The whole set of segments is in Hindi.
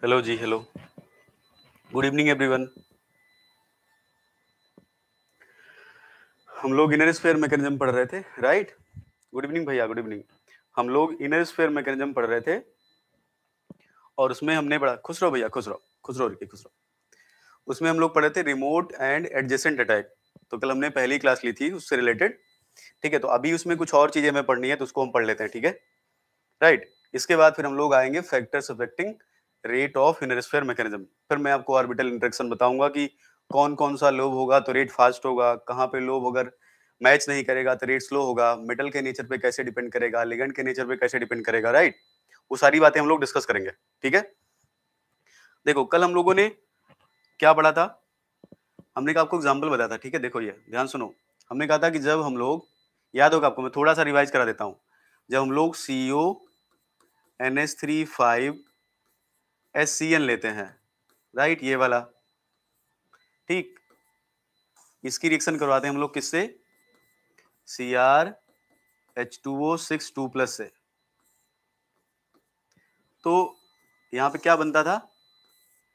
हेलो जी, हेलो। Good evening everyone. हम लोग इनर स्फीयर मैकेनिज्म पढ़ रहे थे, राइट? गुड इवनिंग भैया, गुड इवनिंग। हम लोग इनर स्फीयर मैकेनिज्म पढ़ रहे थे और उसमें हमने पढ़ा, खुश रहो भैया, खुश रहो, खुश रहो रिकी, खुश रहो। उसमें हम लोग पढ़े थे रिमोट एंड एडजेसेंट अटैक। तो कल हमने पहली क्लास ली थी उससे रिलेटेड। ठीक है, तो अभी उसमें कुछ और चीजें हमें पढ़नी है तो उसको हम पढ़ लेते हैं, ठीक है? राइट। इसके बाद फिर हम लोग आएंगे factors affecting rate of inner sphere mechanism. फिर मैं आपको ऑर्बिटल इंटरेक्शन बताऊंगा कि कौन कौन सा लोब होगा तो रेट फास्ट होगा, कहाँ पे लोब अगर मैच नहीं करेगा तो रेट स्लो होगा, मेटल के नेचर पे कैसे डिपेंड करेगा, लिगेंड के नेचर पे कैसे डिपेंड करेगा, राइट? वो सारी बातें हम लोग डिस्कस करेंगे, ठीक है? देखो, कल हम लोगों ने क्या पढ़ा था? हमने कहा आपको एग्जाम्पल बताया था, ठीक है? देखो, ये ध्यान सुनो। हमने कहा था कि जब हम लोग, याद होगा आपको, मैं थोड़ा सा रिवाइज करा देता हूं। जब हम लोग CO NH3 5 SCN लेते हैं, राइट, ये वाला, ठीक, इसकी रिएक्शन करवाते हैं हम लोग किससे? CrH2O6 2+ से। तो यहाँ पे क्या बनता था?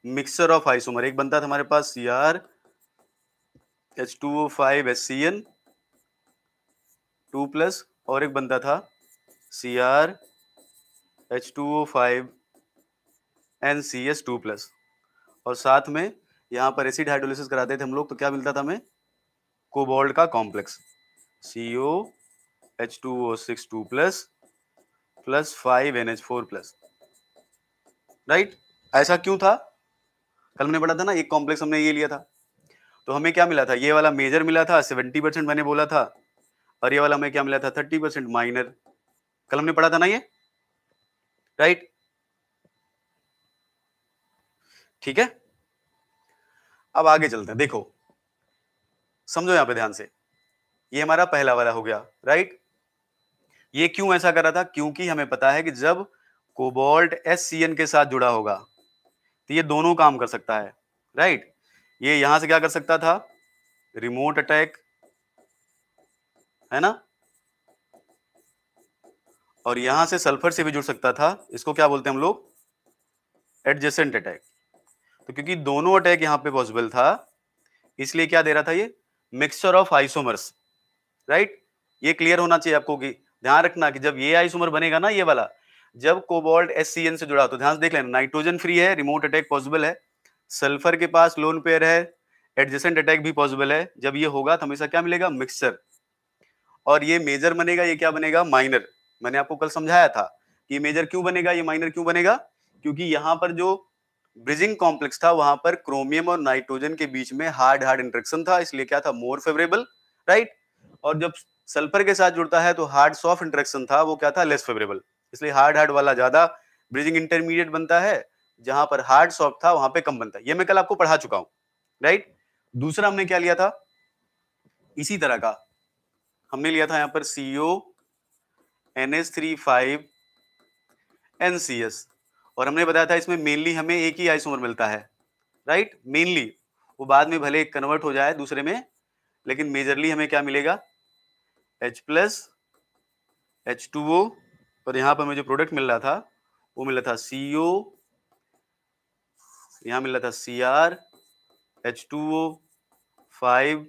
Mixture of isomer. एक बनता था हमारे पास CrH2O5 SCN 2+, और एक बनता था CrH2O5 NCS 2+, और साथ में यहाँ पर एसिड हाइड्रोलिसिस कराते थे हम लोग तो क्या मिलता था हमें? कोबाल्ट का कॉम्प्लेक्स COH2O6 2+ + 5 NH4+, राइट? ऐसा क्यों था? कल हमने पढ़ा था ना, एक कॉम्प्लेक्स हमने ये लिया था तो हमें क्या मिला था? ये वाला मेजर मिला था 70% मैंने बोला था, और ये वाला हमें क्या मिला था? 30% माइनर। कल हमने पढ़ा था ना ये, राइट? ठीक है, अब आगे चलते हैं। देखो, समझो यहां पे ध्यान से, ये हमारा पहला वाला हो गया, राइट? ये क्यों ऐसा कर रहा था? क्योंकि हमें पता है कि जब कोबाल्ट SCN के साथ जुड़ा होगा तो ये दोनों काम कर सकता है, राइट? ये यहां से क्या कर सकता था? रिमोट अटैक, है ना? और यहां से सल्फर से भी जुड़ सकता था। इसको क्या बोलते हैं हम लोग? Adjacent attack. तो क्योंकि दोनों अटैक यहां पे पॉसिबल था, इसलिए क्या दे रहा था ये? Mixture of isomers, right? ये क्लियर होना चाहिए आपको कि ध्यान रखना कि जब ये आइसोमर बनेगा ना, ये वाला, जब कोबाल्ट SCN से जुड़ा, तो ध्यान से देख लेना, नाइट्रोजन फ्री है, रिमोट अटैक पॉसिबल है। सल्फर के पास लोन पेयर है, एडजेसेंट अटैक भी पॉसिबल है। जब ये होगा तो हमेशा क्या मिलेगा? मिक्सचर। और ये मेजर बनेगा, ये क्या बनेगा? माइनर। मैंने आपको कल समझाया था कि मेजर क्यों बनेगा, ये माइनर क्यों बनेगा? क्योंकि यहाँ पर जो ब्रिजिंग कॉम्प्लेक्स था, वहां पर क्रोमियम और नाइट्रोजन के बीच में हार्ड हार्ड इंटरेक्शन था, इसलिए क्या था? More favourable, right? और जब सल्फर के साथ जुड़ता है तो हार्ड सॉफ्ट इंटरेक्शन था, वो क्या था? Less favourable. इसलिए हार्ड हार्ड वाला ज्यादा ब्रिजिंग इंटरमीडिएट बनता है, जहां पर हार्ड सॉफ्ट था वहां पे कम बनता है। ये मैं कल आपको पढ़ा चुका हूं, राइट? दूसरा हमने क्या लिया था? इसी तरह का हमने लिया था यहाँ पर CO NH3 5 NCS, और हमने बताया था इसमें मेनली हमें एक ही आइसोमर मिलता है, राइट? मेनली, वो बाद में भले कन्वर्ट हो जाए दूसरे में, लेकिन मेजरली हमें क्या मिलेगा? H+ H2O, और यहाँ पर हमें जो प्रोडक्ट मिल रहा था वो मिल रहा था CO, यहाँ मिल रहा था CrH2O5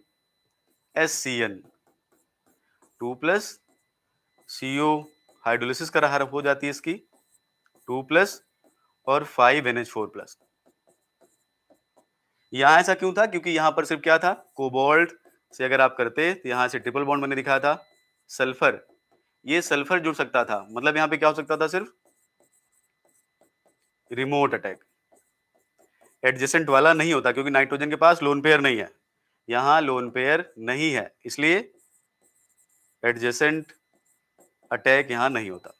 SCN 2+, CO हाइड्रोलिसिस करा हो जाती है इसकी 2+, और 5 NH4+। यहाँ ऐसा क्यों था? क्योंकि यहाँ पर सिर्फ क्या था? कोबाल्ट से अगर आप करते तो यहाँ से ट्रिपल बॉन्ड मैंने दिखाया था, सल्फर, ये सल्फर जुड़ सकता था, मतलब यहाँ पे क्या हो सकता था? सिर्फ रिमोट अटैक। एडजेसेंट वाला नहीं होता क्योंकि नाइट्रोजन के पास लोन पेयर नहीं है, यहाँ लोन पेयर नहीं है, इसलिए एडजेसेंट अटैक यहाँ नहीं होता।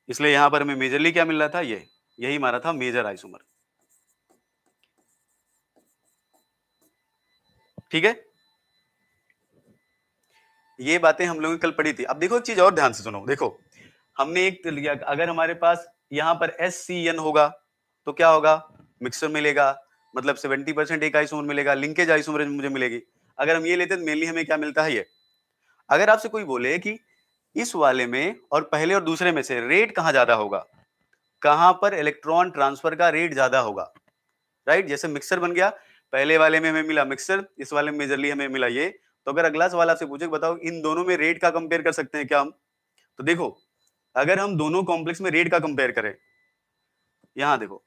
इसलिए यहाँ पर हमें मेजरली क्या मिल रहा था? ये, यही हमारा था मेजर आइसोमर, ठीक है? ये बातें हम लोगों ने कल पढ़ी थी। अब देखो एक चीज और ध्यान से सुनो, देखो, हमने एक लिया, अगर हमारे पास यहाँ पर SCN होगा तो क्या होगा? मिक्सर मिलेगा, मतलब 70% एक आइसोमर मिलेगा, लिंकेज आइसोमर मुझे मिलेगी। अगर हम ये लेते हैं तो मेनली हमें क्या मिलता है? ये। अगर आपसे कोई बोले कि इस वाले में और पहले और दूसरे में से रेट कहाँ ज्यादा होगा, कहां पर इलेक्ट्रॉन ट्रांसफर का रेट ज्यादा होगा, राइट। जैसे मिक्सर बन गया, पहले वाले में हमें मिला मिक्सर, इस वाले में मेजरली हमें मिला ये। तो अगर अगला सवाल आपसे पूछे बताओ इन दोनों में रेट का कंपेयर कर सकते हैं क्या हम, तो देखो अगर हम दोनों कॉम्प्लेक्स में रेट का कंपेयर करें, यहां देखो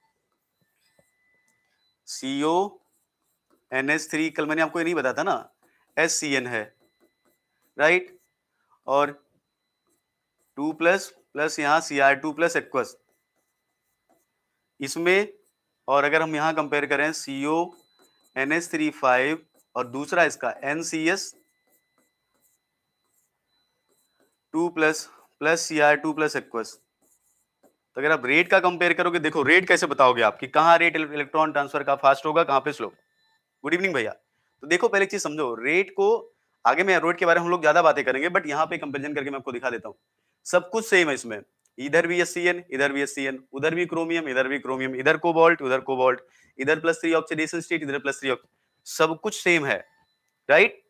CONH3, कल मैंने आपको ये नहीं बताया था ना, SCN है, राइट, और 2 प्लस प्लस यहाँ Cr2 प्लस एक्वस इसमें, और अगर हम यहां कंपेयर करें CONH3 और दूसरा इसका NCS2 plus plus Cr2 plus aqueous, तो अगर आप रेट का कंपेयर करोगे, देखो रेट कैसे बताओगे आप कि कहां रेट इलेक्ट्रॉन ट्रांसफर का फास्ट होगा, कहां पे स्लो। गुड इवनिंग भैया। तो देखो पहले एक चीज समझो, रेट को आगे में रेट के बारे में हम लोग ज्यादा बातें करेंगे, बट यहाँ पे कंपेरिजन करके मैं आपको दिखा देता हूँ। सब कुछ सेम है इसमें, इधर भी SCN, इधर भी SCN, उधर भी क्रोमियम, इधर भी क्रोमियम, इधर कोबाल्ट, उधर कोबाल्ट, इधर +3 ऑक्सीडेशन स्टेट, इधर +3, सब कुछ सेम है, राइट।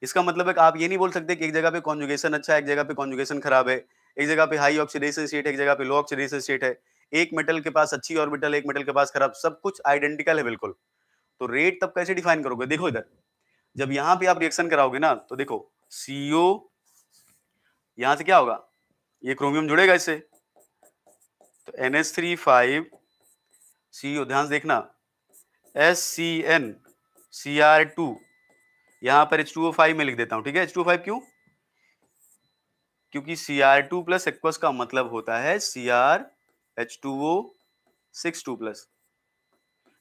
इसका मतलब है कि आप ये नहीं बोल सकते कि एक जगह पे कॉन्जुगेशन अच्छा है, एक जगह पे कॉन्जुगेशन खराब है, एक जगह पे हाई ऑक्सीडेशन स्टेट है, एक जगह पे लो ऑक्सीडेशन स्टेट है, एक मेटल के पास अच्छी ऑर्बिटल, एक मेटल के पास खराब, सब कुछ आइडेंटिकल है बिल्कुल। तो रेट तब कैसे डिफाइन करोगे, देखो इधर जब यहाँ पे आप रिएक्शन कराओगे ना, तो देखो CO यहां से क्या होगा, ये क्रोमियम जुड़ेगा इससे, तो NH3 CO, ध्यान से देखना, SCN Cr2, यहां पर H2O5 में लिख देता हूं, ठीक है। H2O5 क्यों, क्योंकि Cr2 प्लस एक्वस का मतलब होता है CrH2O6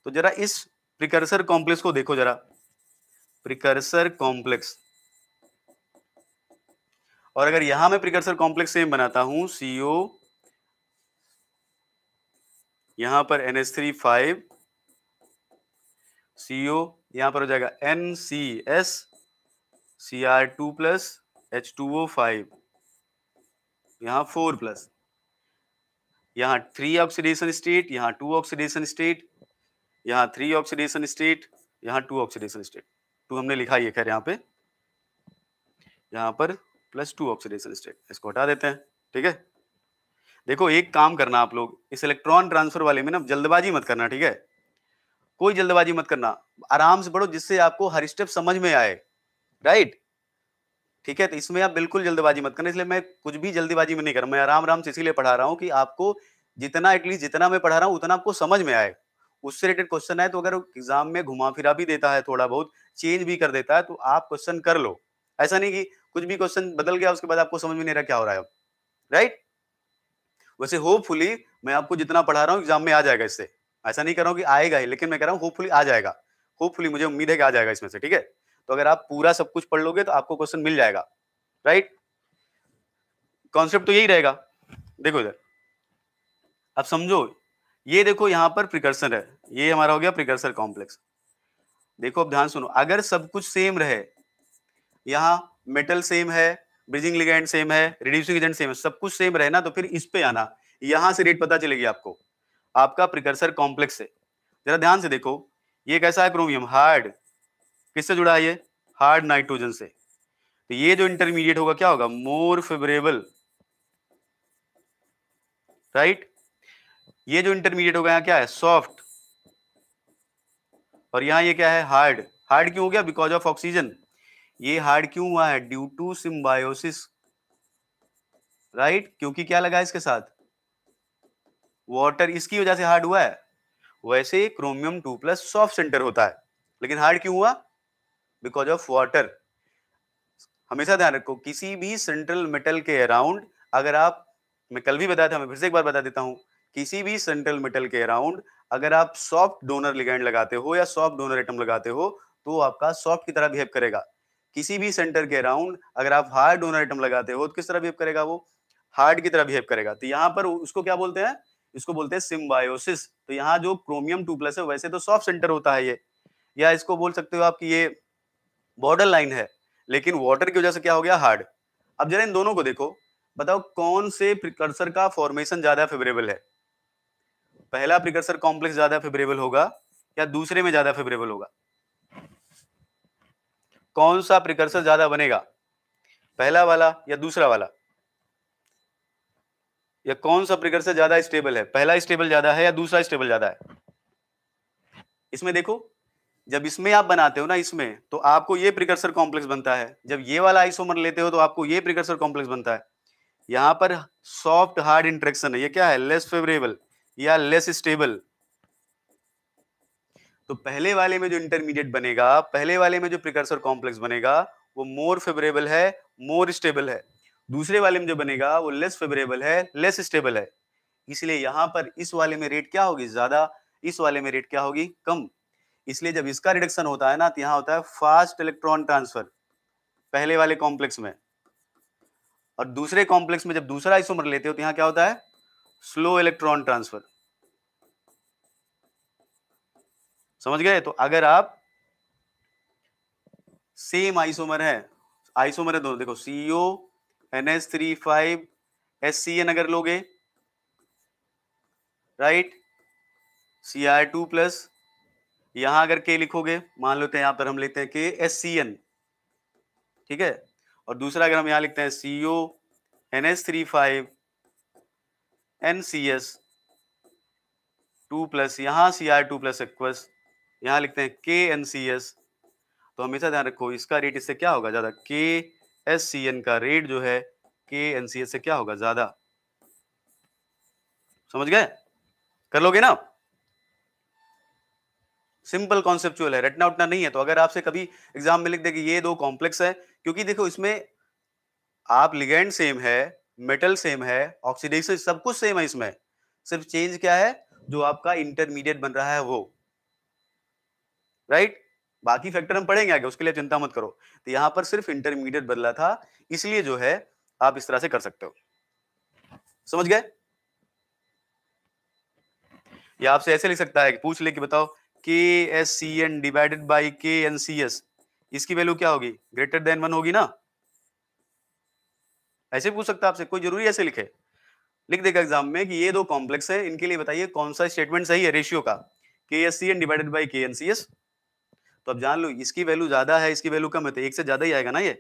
तो जरा इस प्रिकर्सर कॉम्प्लेक्स को देखो जरा, प्रिकर्सर कॉम्प्लेक्स, और अगर यहां मैं प्रिकर्सर कॉम्प्लेक्स सेम बनाता हूं, CO यहां पर NH3 CO यहां पर हो जाएगा NCS Cr2 प्लस H2O5, यहां 4 प्लस, यहां 3 ऑक्सीडेशन स्टेट, यहां 2 ऑक्सीडेशन स्टेट, यहां 3 ऑक्सीडेशन स्टेट, यहां 2 ऑक्सीडेशन स्टेट, 2 हमने लिखा ही है खैर, यहां पे यहां पर +2 ऑक्सीडेशन स्टेट, इसको हटा देते हैं, ठीक है। देखो एक काम करना आप लोग, इस इलेक्ट्रॉन ट्रांसफर वाले में ना जल्दबाजी मत करना, ठीक है, कोई जल्दबाजी मत करना, आराम से पढ़ो जिससे आपको हर स्टेप समझ में आए, राइट, ठीक है। तो इसमें आप बिल्कुल जल्दबाजी मत करना, इसलिए मैं कुछ भी जल्दबाजी में नहीं कर रहा, मैं आराम आराम से इसीलिए पढ़ा रहा हूँ कि आपको जितना एटलीस्ट जितना मैं पढ़ा रहा हूँ उतना आपको समझ में आए, उससे रिलेटेड क्वेश्चन है तो अगर एग्जाम में घुमा फिरा भी देता है, थोड़ा बहुत चेंज भी कर देता है, तो आप क्वेश्चन कर लो, ऐसा नहीं कि कुछ भी क्वेश्चन बदल गया उसके बाद आपको समझ में नहीं रहा क्या हो रहा है अब, राइट। वैसे होपफुली मैं आपको जितना पढ़ा रहा हूँ एग्जाम में आ जाएगा इससे, ऐसा नहीं कर रहा हूँ कि आएगा ही, लेकिन मैं कह रहा हूँ होपफुली आ जाएगा, होपफुली मुझे उम्मीद है कि आ जाएगा इसमें से, ठीक है। तो अगर आप पूरा सब कुछ पढ़ लोगे तो आपको क्वेश्चन मिल जाएगा, राइट। कॉन्सेप्ट तो यही रहेगा। देखो इधर अब समझो, ये देखो यहाँ पर प्रिकर्सर है, ये हमारा हो गया प्रिकर्सर कॉम्प्लेक्स। देखो अब ध्यान सुनो, अगर सब कुछ सेम रहे, यहाँ मेटल सेम है, ब्रिजिंग लिगेंड सेम है, रिड्यूसिंग एजेंट सेम है, सब कुछ सेम रहे ना, तो फिर इस पे आना, यहां से रेट पता चलेगी आपको, आपका प्रिकर्सर कॉम्प्लेक्स से। जरा ध्यान से देखो, ये कैसा है क्रोमियम, हार्ड, किससे जुड़ा है ये, हार्ड नाइट्रोजन से, तो ये जो इंटरमीडिएट होगा क्या होगा, मोर फेवरेबल, राइट। ये जो इंटरमीडिएट होगा यहाँ क्या है, सॉफ्ट, और यहाँ ये क्या है, हार्ड। हार्ड क्यों हो गया, बिकॉज ऑफ ऑक्सीजन। ये हार्ड क्यों हुआ है, ड्यू टू सिम्बायोसिस, राइट, क्योंकि क्या लगा है इसके साथ, वाटर, इसकी वजह से हार्ड हुआ है। वैसे क्रोमियम 2+ सॉफ्ट सेंटर होता है, लेकिन हार्ड क्यों हुआ, बिकॉज ऑफ वाटर। हमेशा ध्यान रखो, किसी भी सेंट्रल मेटल के अराउंड, अगर आप, मैं कल भी बताया था, मैं फिर से एक बार बता देता हूं, किसी भी सेंट्रल मेटल के अराउंड अगर आप सॉफ्ट डोनर लिगैंड लगाते हो या सॉफ्ट डोनर एटम लगाते हो, तो आपका सॉफ्ट की तरह बिहेव करेगा। किसी भी सेंटर के अराउंड अगर आप हार्ड डोनर एटम लगाते हो तो किस तरह बिहेव करेगा, वो हार्ड की तरह बिहेव करेगा। तो यहाँ पर उसको क्या बोलते हैं, इसको बोलते हैं सिम्बायोसिस। तो यहाँ जो क्रोमियम 2+ है, वैसे तो सॉफ्ट सेंटर होता है ये, या इसको बोल सकते हो आप कि ये बॉर्डर लाइन है, लेकिन वाटर की वजह से क्या हो गया, हार्ड। अब जरा इन दोनों को देखो, बताओ कौन से प्रिकर्सर का फॉर्मेशन ज्यादा फेवरेबल है, पहला प्रिकर्सर कॉम्प्लेक्स ज्यादा फेवरेबल होगा या दूसरे में ज्यादा फेवरेबल होगा, कौन सा प्रिकर्सर ज्यादा बनेगा, पहला वाला या दूसरा वाला। या कौन सा प्रिकर्सर ज्यादा स्टेबल है, पहला स्टेबल ज्यादा है या दूसरा स्टेबल ज्यादा है? इसमें देखो, जब इसमें आप बनाते हो ना इसमें, तो आपको ये प्रिकर्सर कॉम्प्लेक्स बनता है, जब ये वाला आइसोमर लेते हो तो आपको ये प्रिकर्सर कॉम्प्लेक्स बनता है। यहां पर सॉफ्ट हार्ड इंटरेक्शन है, ये क्या है, लेस फेवरेबल या लेस स्टेबल। तो पहले वाले में जो इंटरमीडिएट बनेगा, पहले वाले में जो प्रिकर्सर कॉम्प्लेक्स बनेगा वो मोर फेवरेबल है, मोर स्टेबल है। दूसरे वाले में जो बनेगा वो लेस फेवरेबल है, लेस स्टेबल है। इसलिए यहां पर इस वाले में रेट क्या होगी, ज्यादा, इस वाले में रेट क्या होगी, कम। इसलिए जब इसका रिडक्शन होता है ना, तो यहां होता है फास्ट इलेक्ट्रॉन ट्रांसफर पहले वाले कॉम्प्लेक्स में, और दूसरे कॉम्प्लेक्स में जब दूसरा आइसोमर लेते हो तो यहां क्या होता है, स्लो इलेक्ट्रॉन ट्रांसफर। समझ गए? तो अगर आप सेम आइसोमर है दोनों, देखो CO NH3 HCN अगर लोगे, राइट, Cr2+, यहां अगर K लिखोगे, मान लेते हैं यहां पर हम लेते हैं K HCN, ठीक है, और दूसरा अगर हम यहां लिखते हैं CO NH3 NCS2+, यहां Cr2+ एक्वस, यहां लिखते हैं KNCS। तो हमेशा ध्यान रखो इसका रेट इससे क्या होगा, ज्यादा। KSCN का रेट जो है KNCS से क्या होगा, ज्यादा। समझ गए? कर लोगे ना? सिंपल कॉन्सेप्चुअल है, रटना उठना नहीं है। तो अगर आपसे कभी एग्जाम में लिख दे कि ये दो कॉम्प्लेक्स है, क्योंकि देखो इसमें आप लिगेंड सेम है, मेटल सेम है, ऑक्सीडेशन सब कुछ सेम है, इसमें सिर्फ चेंज क्या है, जो आपका इंटरमीडिएट बन रहा है वो, राइट। बाकी फैक्टर हम पढ़ेंगे आगे, उसके लिए चिंता मत करो। तो यहां पर सिर्फ इंटरमीडिएट बदला था, इसलिए जो है आप इस तरह से कर सकते हो। समझ गए? या आपसे ऐसे लिख सकता है कि पूछ ले कि बताओ KSCN डिवाइडेड बाई KNCS, इसकी वैल्यू क्या होगी, ग्रेटर देन 1 होगी ना। ऐसे पूछ सकता है आपसे, कोई जरूरी ऐसे लिखे, लिख देगा एग्जाम में कि ये दो कॉम्प्लेक्स है, इनके लिए बताइए कौन सा स्टेटमेंट सही है रेशियो का, KSCN डिवाइडेड बाई KNCS। तो अब जान लो इसकी वैल्यू ज्यादा है, इसकी वैल्यू कम है, तो एक से ज्यादा ही आएगा ना ये।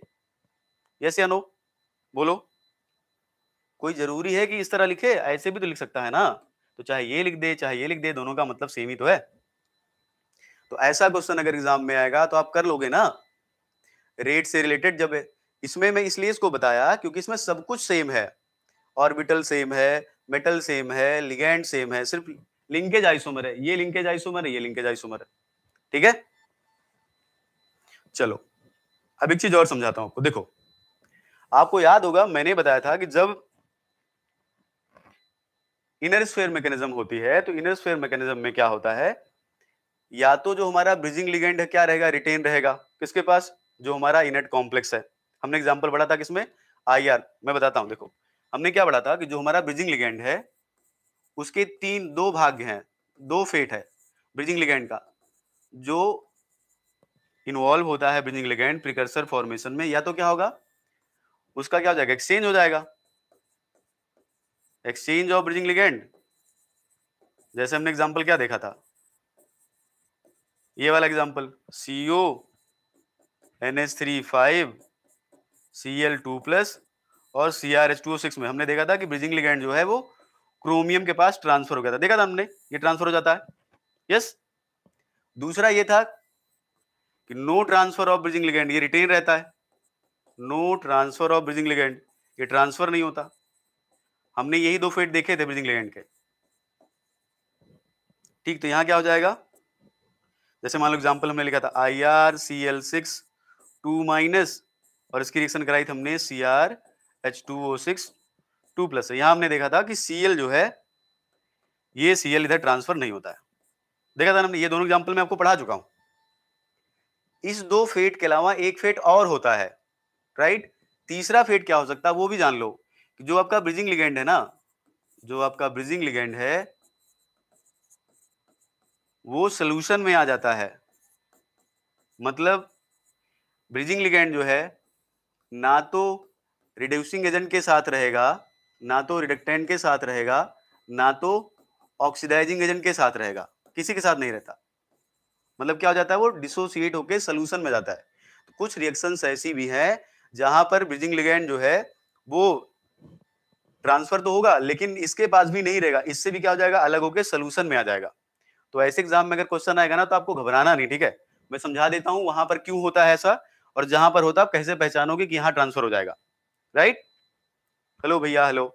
यस या नो, बोलो। कोई जरूरी है कि इस तरह लिखे, ऐसे भी तो लिख सकता है ना। तो चाहे ये लिख दे चाहे ये लिख दे, दोनों का मतलब सेम ही तो है। तो ऐसा क्वेश्चन अगर एग्जाम में आएगा तो आप कर लोगे ना, रेट से रिलेटेड। जब इसमें मैं इसलिए इसको बताया क्योंकि इसमें सब कुछ सेम है, ऑर्बिटल सेम है, मेटल सेम है, लिगेंड सेम है, सिर्फ लिंकेज आइसोमर है, ये लिंकेज आइसोमर है, ये लिंकेज आइसोमर है, ठीक है। चलो अब एक चीज और समझाता हूं आपको। देखो आपको याद होगा मैंने बताया था कि जब इनर स्फीयर मैकेनिज्म होती है, तो इनर स्फीयर मैकेनिज्म में क्या होता है, या तो जो हमारा ब्रिजिंग लिगेंड है क्या रहेगा, रिटेन रहेगा, किसके पास, जो हमारा इनर्ट कॉम्प्लेक्स है। हमने एग्जांपल पढ़ा था किसमें, IR। मैं बताता हूं, देखो हमने क्या पढ़ा था कि जो हमारा ब्रिजिंग लिगेंड है उसके दो भाग हैं, दो फेट है ब्रिजिंग लिगेंड का। जो इन्वॉल्व होता है ब्रिजिंग लिगेंड प्रिकर्सर फॉर्मेशन में, या तो क्या होगा, उसका क्या हो जाएगा, एक्सचेंज हो जाएगा, एक्सचेंज ऑफ ब्रिजिंग लिगेंड। जैसे हमने एग्जांपल क्या देखा था, ये वाला एग्जांपल, CO NH3 Cl2+ और CrH2O6 में हमने देखा था कि ब्रिजिंग लिगेंड जो है वो क्रोमियम के पास ट्रांसफर हो गया था, देखा था हमने, ये ट्रांसफर हो जाता है। यस। दूसरा ये था कि no transfer of bridging ligand, ये रिटेन रहता है, no transfer of bridging ligand, ये ट्रांसफर नहीं होता। हमने यही दो फेट देखे थे ब्रिजिंग लिगेंड के, ठीक। तो यहां क्या हो जाएगा, जैसे मान लो एग्जांपल हमने लिखा था IrCl6 2- और इसकी रिएक्शन कराई थी हमने CrH2O6 2+। यहां हमने देखा था कि Cl जो है ये Cl इधर ट्रांसफर नहीं होता है, देखा था हमने, ये दोनों एग्जांपल मैं आपको पढ़ा चुका हूं। इस दो फेट के अलावा एक फेट और होता है, राइट। तीसरा फेट क्या हो सकता है वो भी जान लो, कि जो आपका ब्रिजिंग लिगेंड है ना, जो आपका ब्रिजिंग लिगेंड है वो सोल्यूशन में आ जाता है। मतलब ब्रिजिंग लिगेंड जो है ना तो रिड्यूसिंग एजेंट के साथ रहेगा, ना तो रिडक्टेंट के साथ रहेगा, ना तो ऑक्सीडाइजिंग एजेंट के साथ रहेगा, किसी के साथ नहीं रहता। मतलब क्या हो जाता है, वो डिसोसिएट होकर सोल्यूशन में जाता है। तो कुछ रिएक्शंस ऐसी भी हैं जहां पर ब्रिजिंग लिगेंड जो है वो ट्रांसफर तो होगा लेकिन इसके पास भी नहीं रहेगा, इससे भी क्या हो जाएगा, अलग होकर सोल्यूशन में आ जाएगा। तो ऐसे एग्जाम में अगर क्वेश्चन आएगा ना तो आपको घबराना नहीं, ठीक है। मैं समझा देता हूं वहां पर क्यों होता है ऐसा, और जहां पर होता है आप कैसे पहचानोगे कि यहाँ ट्रांसफर हो जाएगा, राइट। हेलो भैया, हेलो।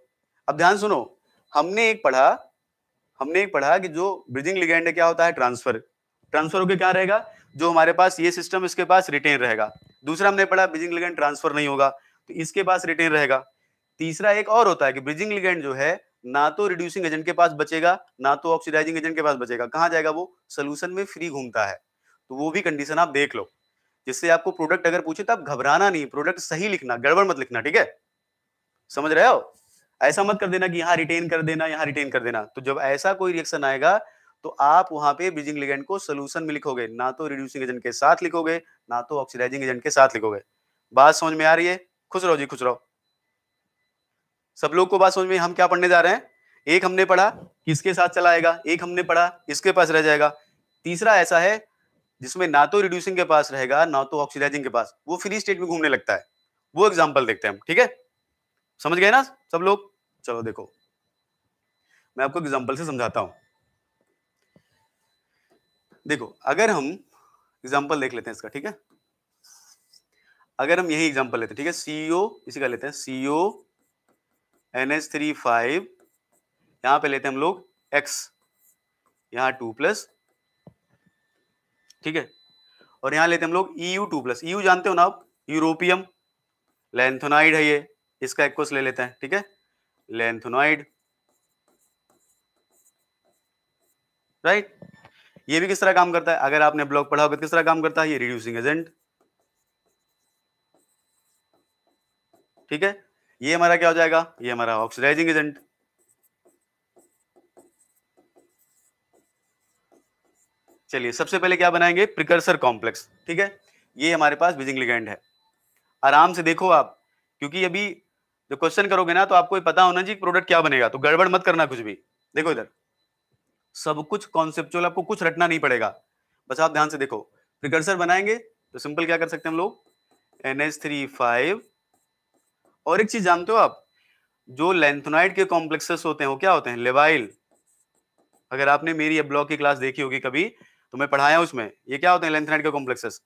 अब ध्यान सुनो, हमने एक पढ़ा कि जो ब्रिजिंग लिगेंड है क्या होता है, ट्रांसफर। ट्रांसफर होकर क्या रहेगा, जो हमारे पास ये सिस्टम इसके पास रिटेन रहेगा। दूसरा हमने पढ़ा ब्रिजिंग लिगेंड ट्रांसफर नहीं होगा तो इसके पास रिटेन रहेगा। तीसरा एक और होता है कि ब्रिजिंग लिगेंड जो है ना तो रिड्यूसिंग एजेंट के पास बचेगा ना तो ऑक्सीडाइजिंग एजेंट के पास बचेगा, कहां जाएगा वो, सोल्यूशन में फ्री घूमता है। तो वो भी कंडीशन आप देख लो, जिससे आपको प्रोडक्ट अगर पूछे तो आप घबराना नहीं, प्रोडक्ट सही लिखना, गड़बड़ मत लिखना, ठीक है। समझ रहे हो, ऐसा मत कर देना कि यहाँ रिटेन कर देना, यहाँ रिटेन कर देना। तो जब ऐसा कोई रिएक्शन आएगा तो आप वहां पे ब्रिजिंग लिगेंड को सोल्यूशन में लिखोगे, ना तो रिड्यूसिंग एजेंट के साथ लिखोगे ना तो ऑक्सीडाइजिंग एजेंट के साथ लिखोगे। बात समझ में आ रही है, खुश रहो जी, खुश रहो। सब लोग को बात समझ में, हम क्या पढ़ने जा रहे हैं, एक हमने पढ़ा किसके साथ चला आएगा, एक हमने पढ़ा इसके पास रह जाएगा, तीसरा ऐसा है जिसमें ना तो रिड्यूसिंग के पास रहेगा ना तो ऑक्सीडाइजिंग के पास, वो फ्री स्टेट में घूमने लगता है। वो एग्जांपल देखते हैं हम, ठीक है। समझ गए ना सब लोग। चलो देखो, मैं आपको एग्जांपल से समझाता हूं। देखो अगर हम एग्जांपल देख लेते हैं इसका, ठीक है। अगर हम यही एग्जांपल लेते हैं, ठीक है, सीओ इसी का लेते हैं, सीओ NH3 5, यहां पे लेते हैं हम लोग X, यहां 2+, ठीक है, और यहां लेते हैं हम लोग EU2+। EU जानते हो ना आप, यूरोपियम लेंथोनाइड है ये, इसका एक्वस ले लेते हैं, ठीक है, लेंथोनाइड, राइट। ये भी किस तरह काम करता है, अगर आपने ब्लॉक पढ़ा होगा किस तरह काम करता है, ये रिड्यूसिंग एजेंट, ठीक है। ये हमारा क्या हो जाएगा, ये हमारा ऑक्सीडाइजिंग एजेंट। चलिए सबसे पहले क्या बनाएंगे, प्रिकर्सर कॉम्प्लेक्स, ठीक है। ये हमारे पास ब्रिजिंग लिगैंड है, आराम से देखो आप, क्योंकि अभी जो क्वेश्चन करोगे ना तो आपको ये पता होना चाहिए प्रोडक्ट क्या बनेगा, तो गड़बड़ मत करना कुछ भी। देखो इधर सब कुछ कॉन्सेप्चुअल, आपको कुछ रटना नहीं पड़ेगा, बस आप ध्यान से देखो। प्रिकर्सर बनाएंगे तो सिंपल क्या कर सकते हैं हम लोग, NH3 5। और एक चीज जानते हो आप, जो लेंथोनाइड के कॉम्प्लेक्सेस होते हैं वो क्या होते हैं, लेवाइल। अगर आपने मेरी ये ब्लॉक की क्लास देखी होगी कभी तो मैं पढ़ाया उसमें, ये क्या होते हैं लेंथोनाइड के कॉम्प्लेक्सेस,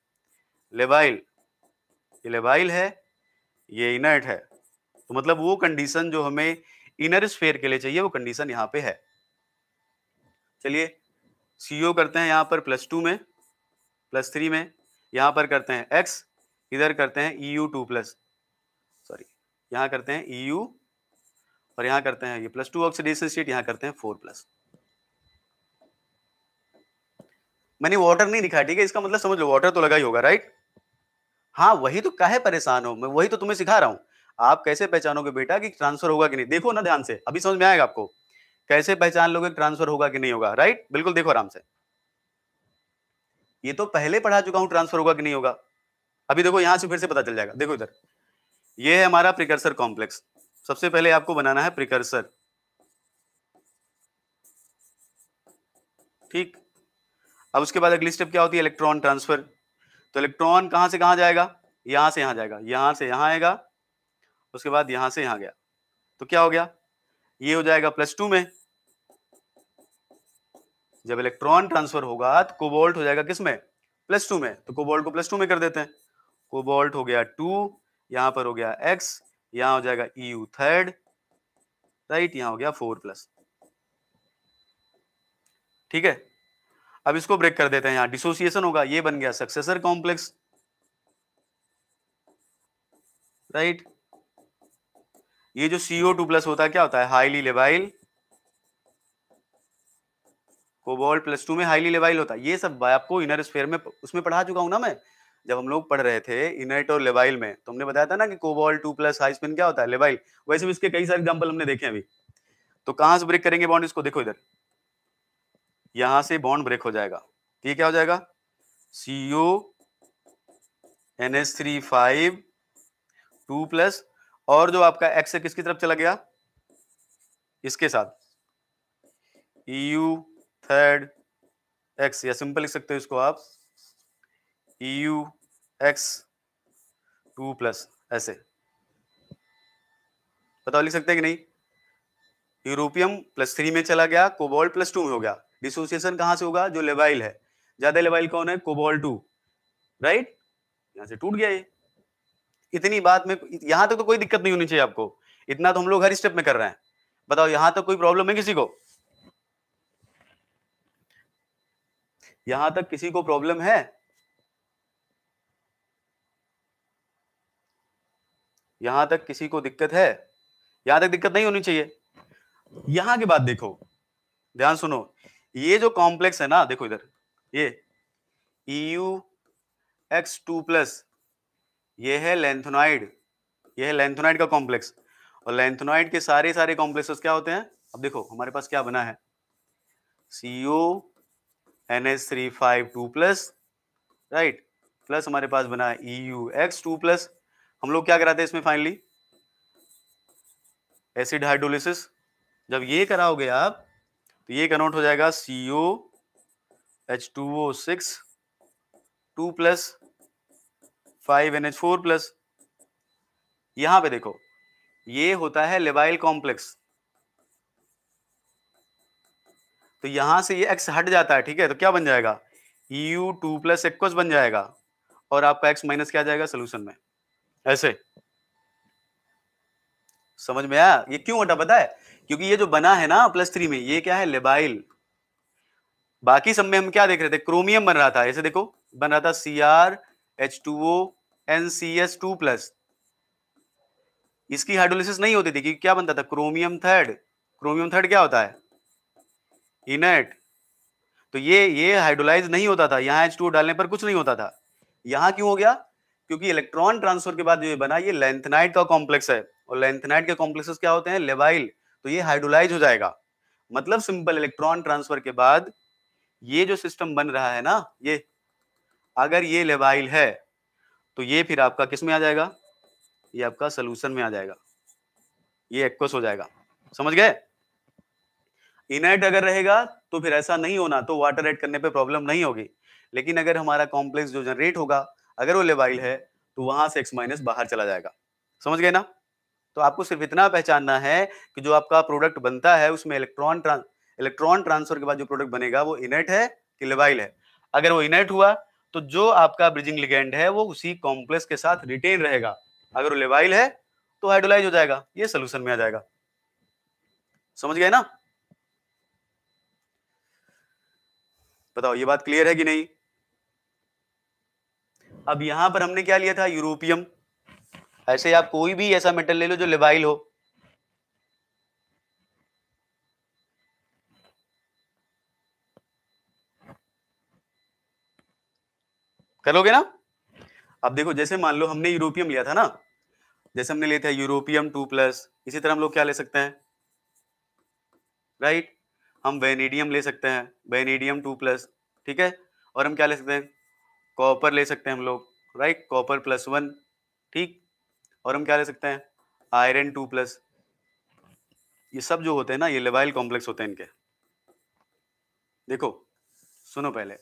लेवाइल। ये लेवाइल है, ये इनर्ट है, तो मतलब वो कंडीशन जो हमें इनर स्फीयर के लिए चाहिए वो कंडीशन यहाँ पे है। चलिए CO करते हैं यहाँ पर +2 में, +3 में, यहाँ पर करते हैं X, इधर करते हैं EU2+, सॉरी यहाँ करते हैं EU, और यहाँ करते हैं ये +2 ऑक्सीडेशन स्टेट, यहाँ करते हैं 4+। मैंने वाटर नहीं लिखा, ठीक है, इसका मतलब समझ लो वाटर तो लगा ही होगा, राइट। हाँ वही तो, काहे परेशान हो, मैं वही तो तुम्हें सिखा रहा हूँ। आप कैसे पहचानोगे बेटा कि ट्रांसफर होगा कि नहीं, देखो ना ध्यान से, अभी समझ में आएगा आपको कैसे पहचान लोगे ट्रांसफर होगा कि नहीं होगा, राइट। बिल्कुल देखो आराम से, ये तो पहले पढ़ा चुका हूं ट्रांसफर होगा कि नहीं होगा। अभी देखो यहां से फिर से पता चल जाएगा, देखो इधर ये है हमारा प्रिकर्सर कॉम्प्लेक्स। सबसे पहले आपको बनाना है प्रिकर्सर, ठीक। अब उसके बाद अगली स्टेप क्या होती है, इलेक्ट्रॉन ट्रांसफर। तो इलेक्ट्रॉन कहां से कहां जाएगा, यहां से यहां जाएगा, यहां से यहां आएगा, उसके बाद यहां से यहां गया, तो क्या हो गया, ये हो जाएगा +2 में। जब इलेक्ट्रॉन ट्रांसफर होगा तो कोबाल्ट हो जाएगा किसमें, +2 में, तो कोबाल्ट को +2 में कर देते हैं। कोबाल्ट हो गया 2, यहां पर हो गया X, यहां हो जाएगा EU3, राइट, यहां हो गया 4+, ठीक है। अब इसको ब्रेक कर देते हैं, यहां डिसोसिएशन होगा, ये बन गया सक्सेसर कॉम्प्लेक्स, राइट। ये जो CO2+ होता है क्या होता है, हाईली लेवाइल, कोबाल्ट +2 में हाईली लेवाइल होता है। ये सब आपको इनर स्फीयर में उसमें पढ़ा चुका हूं ना मैं, जब हम लोग पढ़ रहे थे इनर्ट और लेवाइल में, तो हमने बताया था ना कि कोबाल्ट 2+ हाई स्पिन क्या होता है, लेवाइल। वैसे भी इसके कई सारे एग्जांपल हमने देखे अभी। तो कहां से ब्रेक करेंगे बॉन्ड, इसको देखो इधर, यहां से बॉन्ड ब्रेक हो जाएगा, ये क्या हो जाएगा, CO NH3 5 2+, और जो आपका X है किसकी तरफ चला गया, इसके साथ EU3 X, या सिंपल लिख सकते हो इसको आप EU X 2+, ऐसे बताओ लिख सकते हैं कि नहीं। यूरोपियम +3 में चला गया, कोबाल्ट +2 में हो गया। डिसोसिएशन कहां से होगा? जो लेवाइल है, ज्यादा लेवाइल कौन है? Cobalt 2, right? यहां से टूट गया ये। इतनी बात में यहां तक तो कोई दिक्कत नहीं होनी चाहिए आपको, इतना तो हम लोग हर स्टेप में कर रहे हैं। बताओ यहां तक कोई प्रॉब्लम है किसी को? यहां तक किसी को प्रॉब्लम है? यहां तक किसी को दिक्कत है? यहां तक दिक्कत नहीं होनी चाहिए। यहां की बात देखो, ध्यान सुनो, ये जो कॉम्प्लेक्स है ना, देखो इधर, ये EuX2+, ये है लेंथेनॉइड, ये है लेंथेनॉइड का कॉम्प्लेक्स। और लेंथेनॉइड के सारे सारे कॉम्प्लेक्सेस क्या होते हैं? अब देखो हमारे पास क्या बना है, CuNH352+, राइट, प्लस हमारे पास बना है EuX2+। हम लोग क्या कराते हैं इसमें फाइनली? Acid hydrolysis. जब ये कराओगे आप तो ये कन्वर्ट हो जाएगा COH2O6 2+ 5NH4+। यहां पे देखो ये होता है लेवाइल कॉम्प्लेक्स, तो यहां से ये X हट जाता है, ठीक है, तो क्या बन जाएगा? Eu2+ एक्वस बन जाएगा, और आपका X माइनस क्या आ जाएगा सोल्यूशन में, ऐसे। समझ में आया? ये क्यों हटा पता है? क्योंकि ये जो बना है ना +3 में, ये क्या है? लेबाइल। बाकी सब में हम क्या देख रहे थे? क्रोमियम बन रहा था, ऐसे देखो बन रहा था CrH2O NCS2+। इसकी हाइड्रोलिसिस नहीं होती थी कि क्या बनता था? Chromium third. क्रोमियम थर्ड क्या होता है? इनर्ट। तो ये हाइड्रोलाइज नहीं होता था, यहाँ H2O डालने पर कुछ नहीं होता था। यहाँ क्यों हो गया? क्योंकि इलेक्ट्रॉन ट्रांसफर के बाद जो ये बना, ये लेंथेनाइड का कॉम्प्लेक्स है, और लेंथेनाइड के कॉम्प्लेक्सेस क्या होते हैं? लेवाइल। तो ये हाइड्रोलाइज हो जाएगा। मतलब सिंपल, इलेक्ट्रॉन ट्रांसफर के बाद ये जो सिस्टम बन रहा है ना, ये अगर ये लेवाइल है तो ये फिर आपका किस में आ जाएगा? ये आपका सोल्यूशन में आ जाएगा, ये एक्वस हो जाएगा। समझ गए? इनर्ट अगर रहेगा तो फिर ऐसा नहीं होना, तो वाटर ऐड करने पे प्रॉब्लम नहीं होगी। लेकिन अगर हमारा कॉम्प्लेक्स जो जनरेट होगा, अगर वो लेवाइल है, तो वहां से X माइनस बाहर चला जाएगा। समझ गए ना? तो आपको सिर्फ इतना पहचानना है कि जो आपका प्रोडक्ट बनता है उसमें इलेक्ट्रॉन ट्रांसफर के बाद जो प्रोडक्ट बनेगा वो इनर्ट है कि लेवाइल है। अगर वो इनर्ट हुआ तो जो आपका ब्रिजिंग लिगेंड है वो उसी कॉम्प्लेक्स के साथ रिटेन रहेगा। अगर वो लेवाइल है तो हाइड्रोलाइज हो जाएगा, ये सोल्यूशन में आ जाएगा। समझ गए ना? बताओ ये बात क्लियर है कि नहीं? अब यहां पर हमने क्या लिया था? यूरोपियम। ऐसे आप कोई भी ऐसा मेटल ले लो जो लेवाइल हो, करोगे ना? अब देखो जैसे मान लो हमने यूरोपियम लिया था ना, जैसे हमने लिया था यूरोपियम 2+, इसी तरह हम लोग क्या ले सकते हैं? राइट, हम वेनेडियम ले सकते हैं, वेनेडियम 2+, ठीक है। और हम क्या ले सकते हैं? कॉपर ले सकते हैं हम लोग, राइट, कॉपर +1, ठीक। और हम क्या ले सकते हैं? आयरन 2+। ये सब जो होते हैं ना, ये लेवाइल कॉम्प्लेक्स होते हैं इनके। देखो सुनो, पहले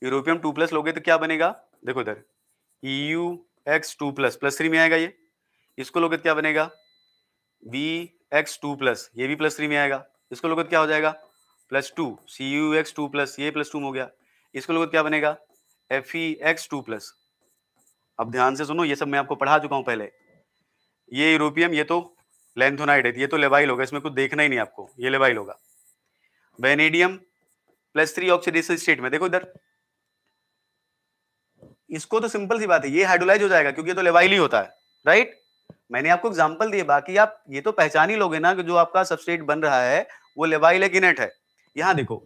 यूरोपियम 2+ लोगे तो क्या बनेगा? देखो इधर EuX2+, +3 में आएगा ये। इसको लोगे तो क्या बनेगा? VX2+, ये भी +3 में आएगा। इसको लोगे तो क्या हो जाएगा? +2, CuX2+, ये +2 में हो गया। इसको लोगे तो क्या बनेगा? FeX2+। अब ध्यान से सुनो, ये सब मैं आपको पढ़ा चुका हूं पहले। ये यूरोपियम, ये तो लेंथोनाइड है, ये तो लेवाइल होगा, इसमें कुछ देखना ही नहीं आपको, ये लेवाइल होगा। वेनेडियम +3 ऑक्सीडेशन स्टेट में, देखो इधर, इसको तो सिंपल सी बात है, ये हाइड्रोलाइज हो जाएगा क्योंकि ये तो लेवाइल ही होता है, राइट। मैंने आपको एग्जांपल दिए, बाकी आप ये तो पहचान ही लोगे ना कि जो आपका सबस्ट्रेट बन रहा है वो लेवाइल है कि नेट है। यहां देखो,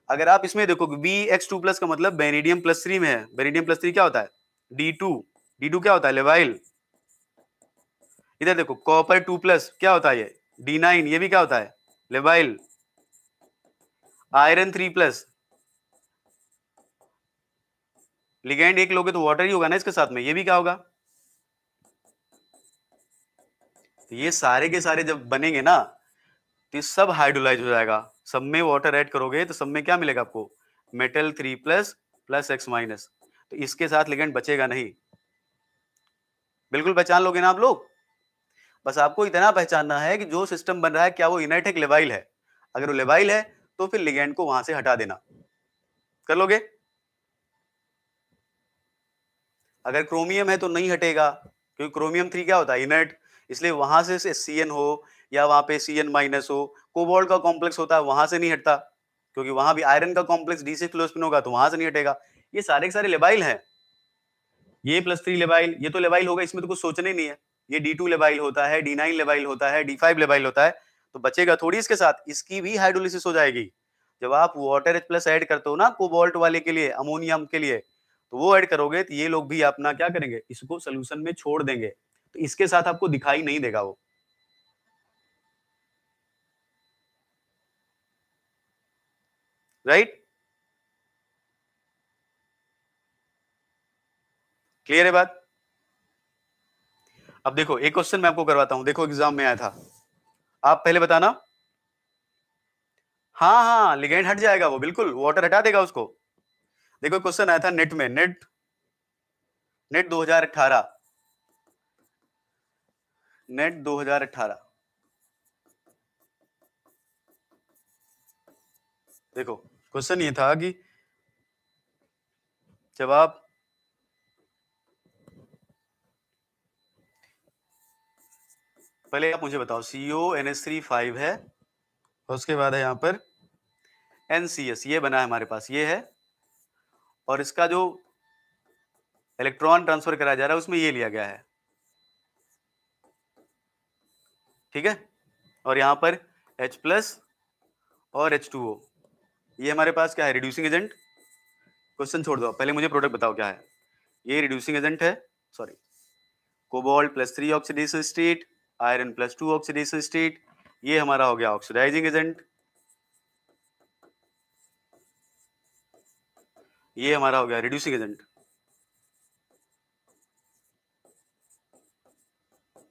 अगर आप इसमें देखो VX2+ का मतलब वेनेडियम +3 में है। वेनेडियम +3 क्या होता है? D2। D2 क्या होता है? लेवाइल। इधर देखो कॉपर 2+ क्या होता है? ये D9, ये भी क्या होता है? लेवाइल। आयरन 3+, लिगेंड एक लोगे तो वाटर ही होगा ना इसके साथ में, ये भी क्या होगा? तो ये सारे के सारे जब बनेंगे ना तो ये सब हाइड्रोलाइज हो जाएगा। सब में वाटर ऐड करोगे तो सब में क्या मिलेगा आपको? Metal 3+ + X-। तो इसके साथ लिगेंड बचेगा नहीं। बिल्कुल पहचान लोगे ना आप लोग? बस आपको इतना पहचानना है कि जो सिस्टम बन रहा है क्या वो इनर्ट है कि लेवाइल है। अगर वो लेवाइल है तो फिर लिगेंड को वहां से हटा देना। कर लोगे? अगर क्रोमियम है तो नहीं हटेगा, क्योंकि क्रोमियम 3 क्या होता है? इनर्ट। इसलिए वहां से Cn हो या वहां पे Cn माइनस हो, कोबाल्ट का कॉम्प्लेक्स होता है वहां से नहीं हटता, क्योंकि वहां भी आयरन का कॉम्प्लेक्स D6 क्लोरोस्पिन होगा तो वहां से नहीं हटेगा। ये सारे के सारे लेबाइल हैं। ये +3 लेबाइल, ये तो लेबाइल होगा, इसमें तो कुछ सोचने नहीं है। ये D2 लेबाइल होता है, D9 लेबाइल होता है, D5 लेबाइल होता है, तो बचेगा थोड़ी इसके साथ, इसकी भी हाइड्रोलिसिस हो जाएगी। जब आप वाटर H+ ऐड करते हो ना कोबाल्ट वाले के लिए, अमोनियम के लिए, तो वो ऐड करोगे तो ये लोग भी अपना क्या करेंगे, इसको सोल्यूशन में छोड़ देंगे, तो इसके साथ आपको दिखाई नहीं देगा वो। राइट? क्लियर है बात? अब देखो एक क्वेश्चन मैं आपको करवाता हूं, देखो एग्जाम में आया था, आप पहले बताना। हाँ हाँ, लिगेंड हट जाएगा वो, बिल्कुल वाटर हटा देगा उसको। देखो क्वेश्चन आया था नेट में, नेट 2018, नेट 2018। देखो क्वेश्चन ये था कि जब आप पहले आप मुझे बताओ, CONH3 5 है, और उसके बाद है यहाँ पर NCS, ये बना है हमारे पास, ये है, और इसका जो इलेक्ट्रॉन ट्रांसफर कराया जा रहा है उसमें ये लिया गया है, ठीक है। और यहाँ पर H+ और H2O, ये हमारे पास क्या है, रिड्यूसिंग एजेंट। क्वेश्चन छोड़ दो, पहले मुझे प्रोडक्ट बताओ क्या है। ये रिड्यूसिंग एजेंट है, sorry, cobalt +3 oxidation state, iron +2 oxidation state, ये हमारा हो गया ऑक्सीडाइजिंग एजेंट, ये हमारा हो गया रिड्यूसिंग एजेंट,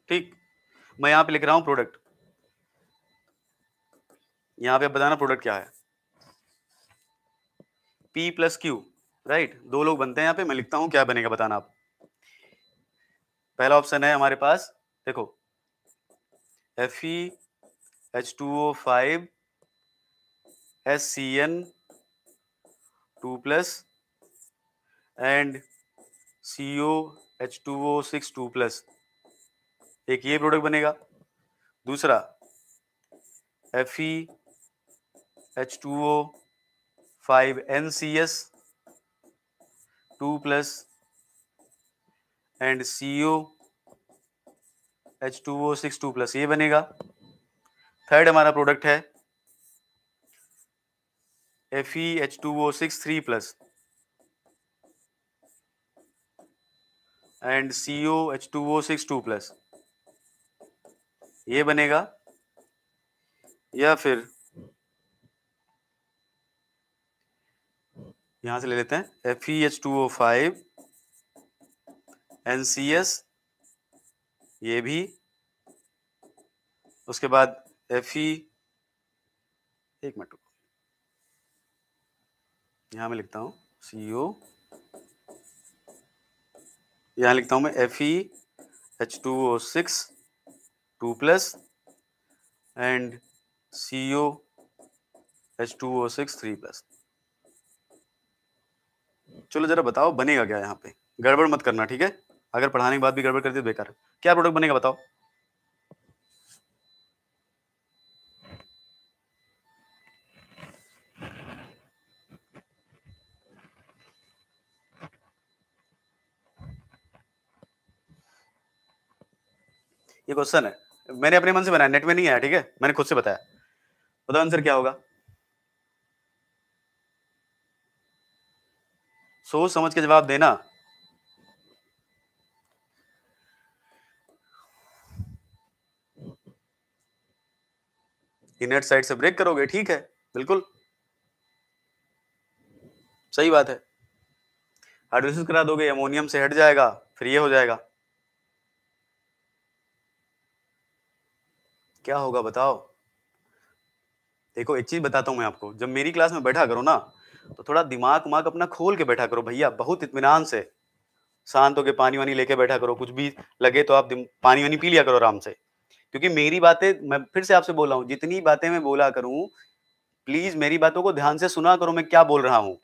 ठीक। मैं यहाँ पे लिख रहा हूँ प्रोडक्ट, यहाँ पे बताना प्रोडक्ट क्या है। P+Q, राइट, दो लोग बनते हैं यहाँ पे, मैं लिखता हूँ क्या बनेगा बताना आप। पहला ऑप्शन है हमारे पास, देखो FeH2O5 SCN2+ एंड COH2O6 2+, एक ये प्रोडक्ट बनेगा। दूसरा FeH2O5 NCS2+ एंड COH2O6 2+, ये बनेगा। थर्ड हमारा प्रोडक्ट है FeH2O6 3+ एंड COH2O6 2+, ये बनेगा। या फिर यहां से ले लेते हैं FeH2O5 NCS, ये भी। उसके बाद Fe, एक मिनट, यहां मैं लिखता हूं CO, यहां लिखता हूं मैं FeH2O6 2+ एंड COH2O6 3+। चलो जरा बताओ बनेगा क्या यहाँ पे, गड़बड़ मत करना, ठीक है। अगर पढ़ाने के बाद भी गड़बड़ कर दी तो बेकार है। क्या प्रोडक्ट बनेगा बताओ। ये क्वेश्चन है, मैंने अपने मन से बनाया, नेट में नहीं आया, ठीक है, मैंने खुद से बताया। बताओ आंसर क्या होगा, सोच समझ के जवाब देना। इनर्ट साइड से ब्रेक करोगे, ठीक है, बिल्कुल सही बात है। हाइड्रोलिसिस करा दोगे, अमोनियम से हट जाएगा, फिर ये हो जाएगा। क्या होगा बताओ। देखो एक चीज बताता हूं मैं आपको, जब मेरी क्लास में बैठा करो ना, तो थोड़ा दिमाग उमाग अपना खोल के बैठा करो भैया, बहुत इत्मीनान से, शांत होके पानी वानी लेके बैठा करो, कुछ भी लगे तो आप पानी वानी पी लिया करो आराम से। क्योंकि मेरी बातें, मैं फिर से आपसे बोल रहा हूँ, जितनी बातें मैं बोला करूं, प्लीज मेरी बातों को ध्यान से सुना करो, मैं क्या बोल रहा हूं।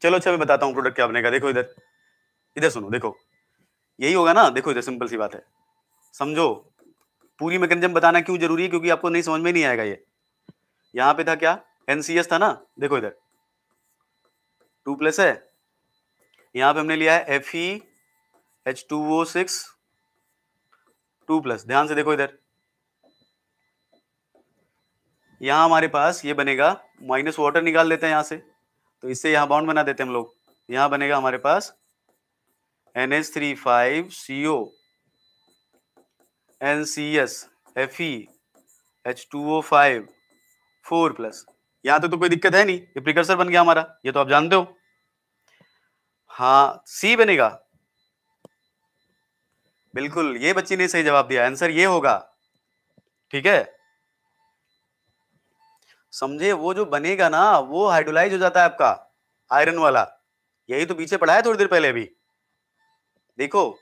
चलो अच्छा मैं बताता हूँ प्रोडक्ट क्या बनेगा। देखो इधर, इधर सुनो, देखो यही होगा ना। देखो इधर सिंपल सी बात है, समझो। पूरी मैकेनिज्म बताना क्यों जरूरी है, क्योंकि आपको नहीं समझ में नहीं आएगा ये। यहाँ पे था क्या, NCS था ना, देखो इधर 2+ है, यहाँ पे हमने लिया है FeH2O6 2+। ध्यान से देखो इधर, यहाँ हमारे पास ये बनेगा, माइनस वाटर निकाल देते हैं यहाँ से, तो इससे यहाँ बॉन्ड बना देते हैं हम लोग। यहाँ बनेगा हमारे पास NH3 5CO NCS FeH2O5 4+। यहाँ तक तो कोई दिक्कत है नहीं, ये प्रिकर्सर बन गया हमारा, ये तो आप जानते हो। हाँ C बनेगा, बिल्कुल ये बच्ची ने सही जवाब दिया, आंसर ये होगा। ठीक है, समझे। वो जो बनेगा ना वो हाइड्रोलाइज हो जाता है आपका, आयरन वाला। यही तो पीछे पढ़ा है थोड़ी देर पहले अभी। देखो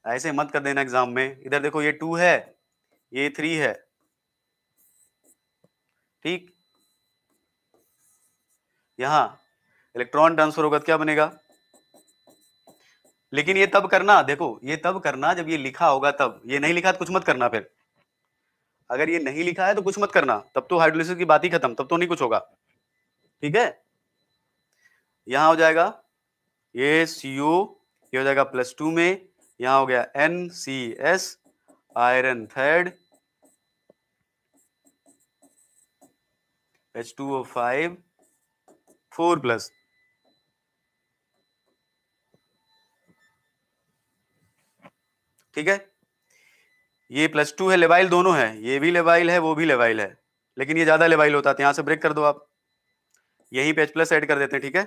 ऐसे मत कर देना एग्जाम में। इधर देखो ये 2 है, ये 3 है, ठीक। यहाँ इलेक्ट्रॉन ट्रांसफर होगा तो क्या बनेगा, लेकिन ये तब करना, देखो ये तब करना जब ये लिखा होगा तब। ये नहीं लिखा तो कुछ मत करना फिर। अगर ये नहीं लिखा है तो कुछ मत करना, तब तो हाइड्रोलिसिस की बात ही खत्म, तब तो नहीं कुछ होगा। ठीक है, यहां हो जाएगा ये CO, ये हो जाएगा +2 में, यहां हो गया NCS आयरन थर्ड H2O5 4+। ठीक है, ये +2 है, लेवाइल दोनों है, ये भी लेवाइल है वो भी लेवाइल है, लेकिन ये ज्यादा लेवाइल होता है, यहां से ब्रेक कर दो आप, यहीं पे H+ ऐड कर देते हैं। ठीक है,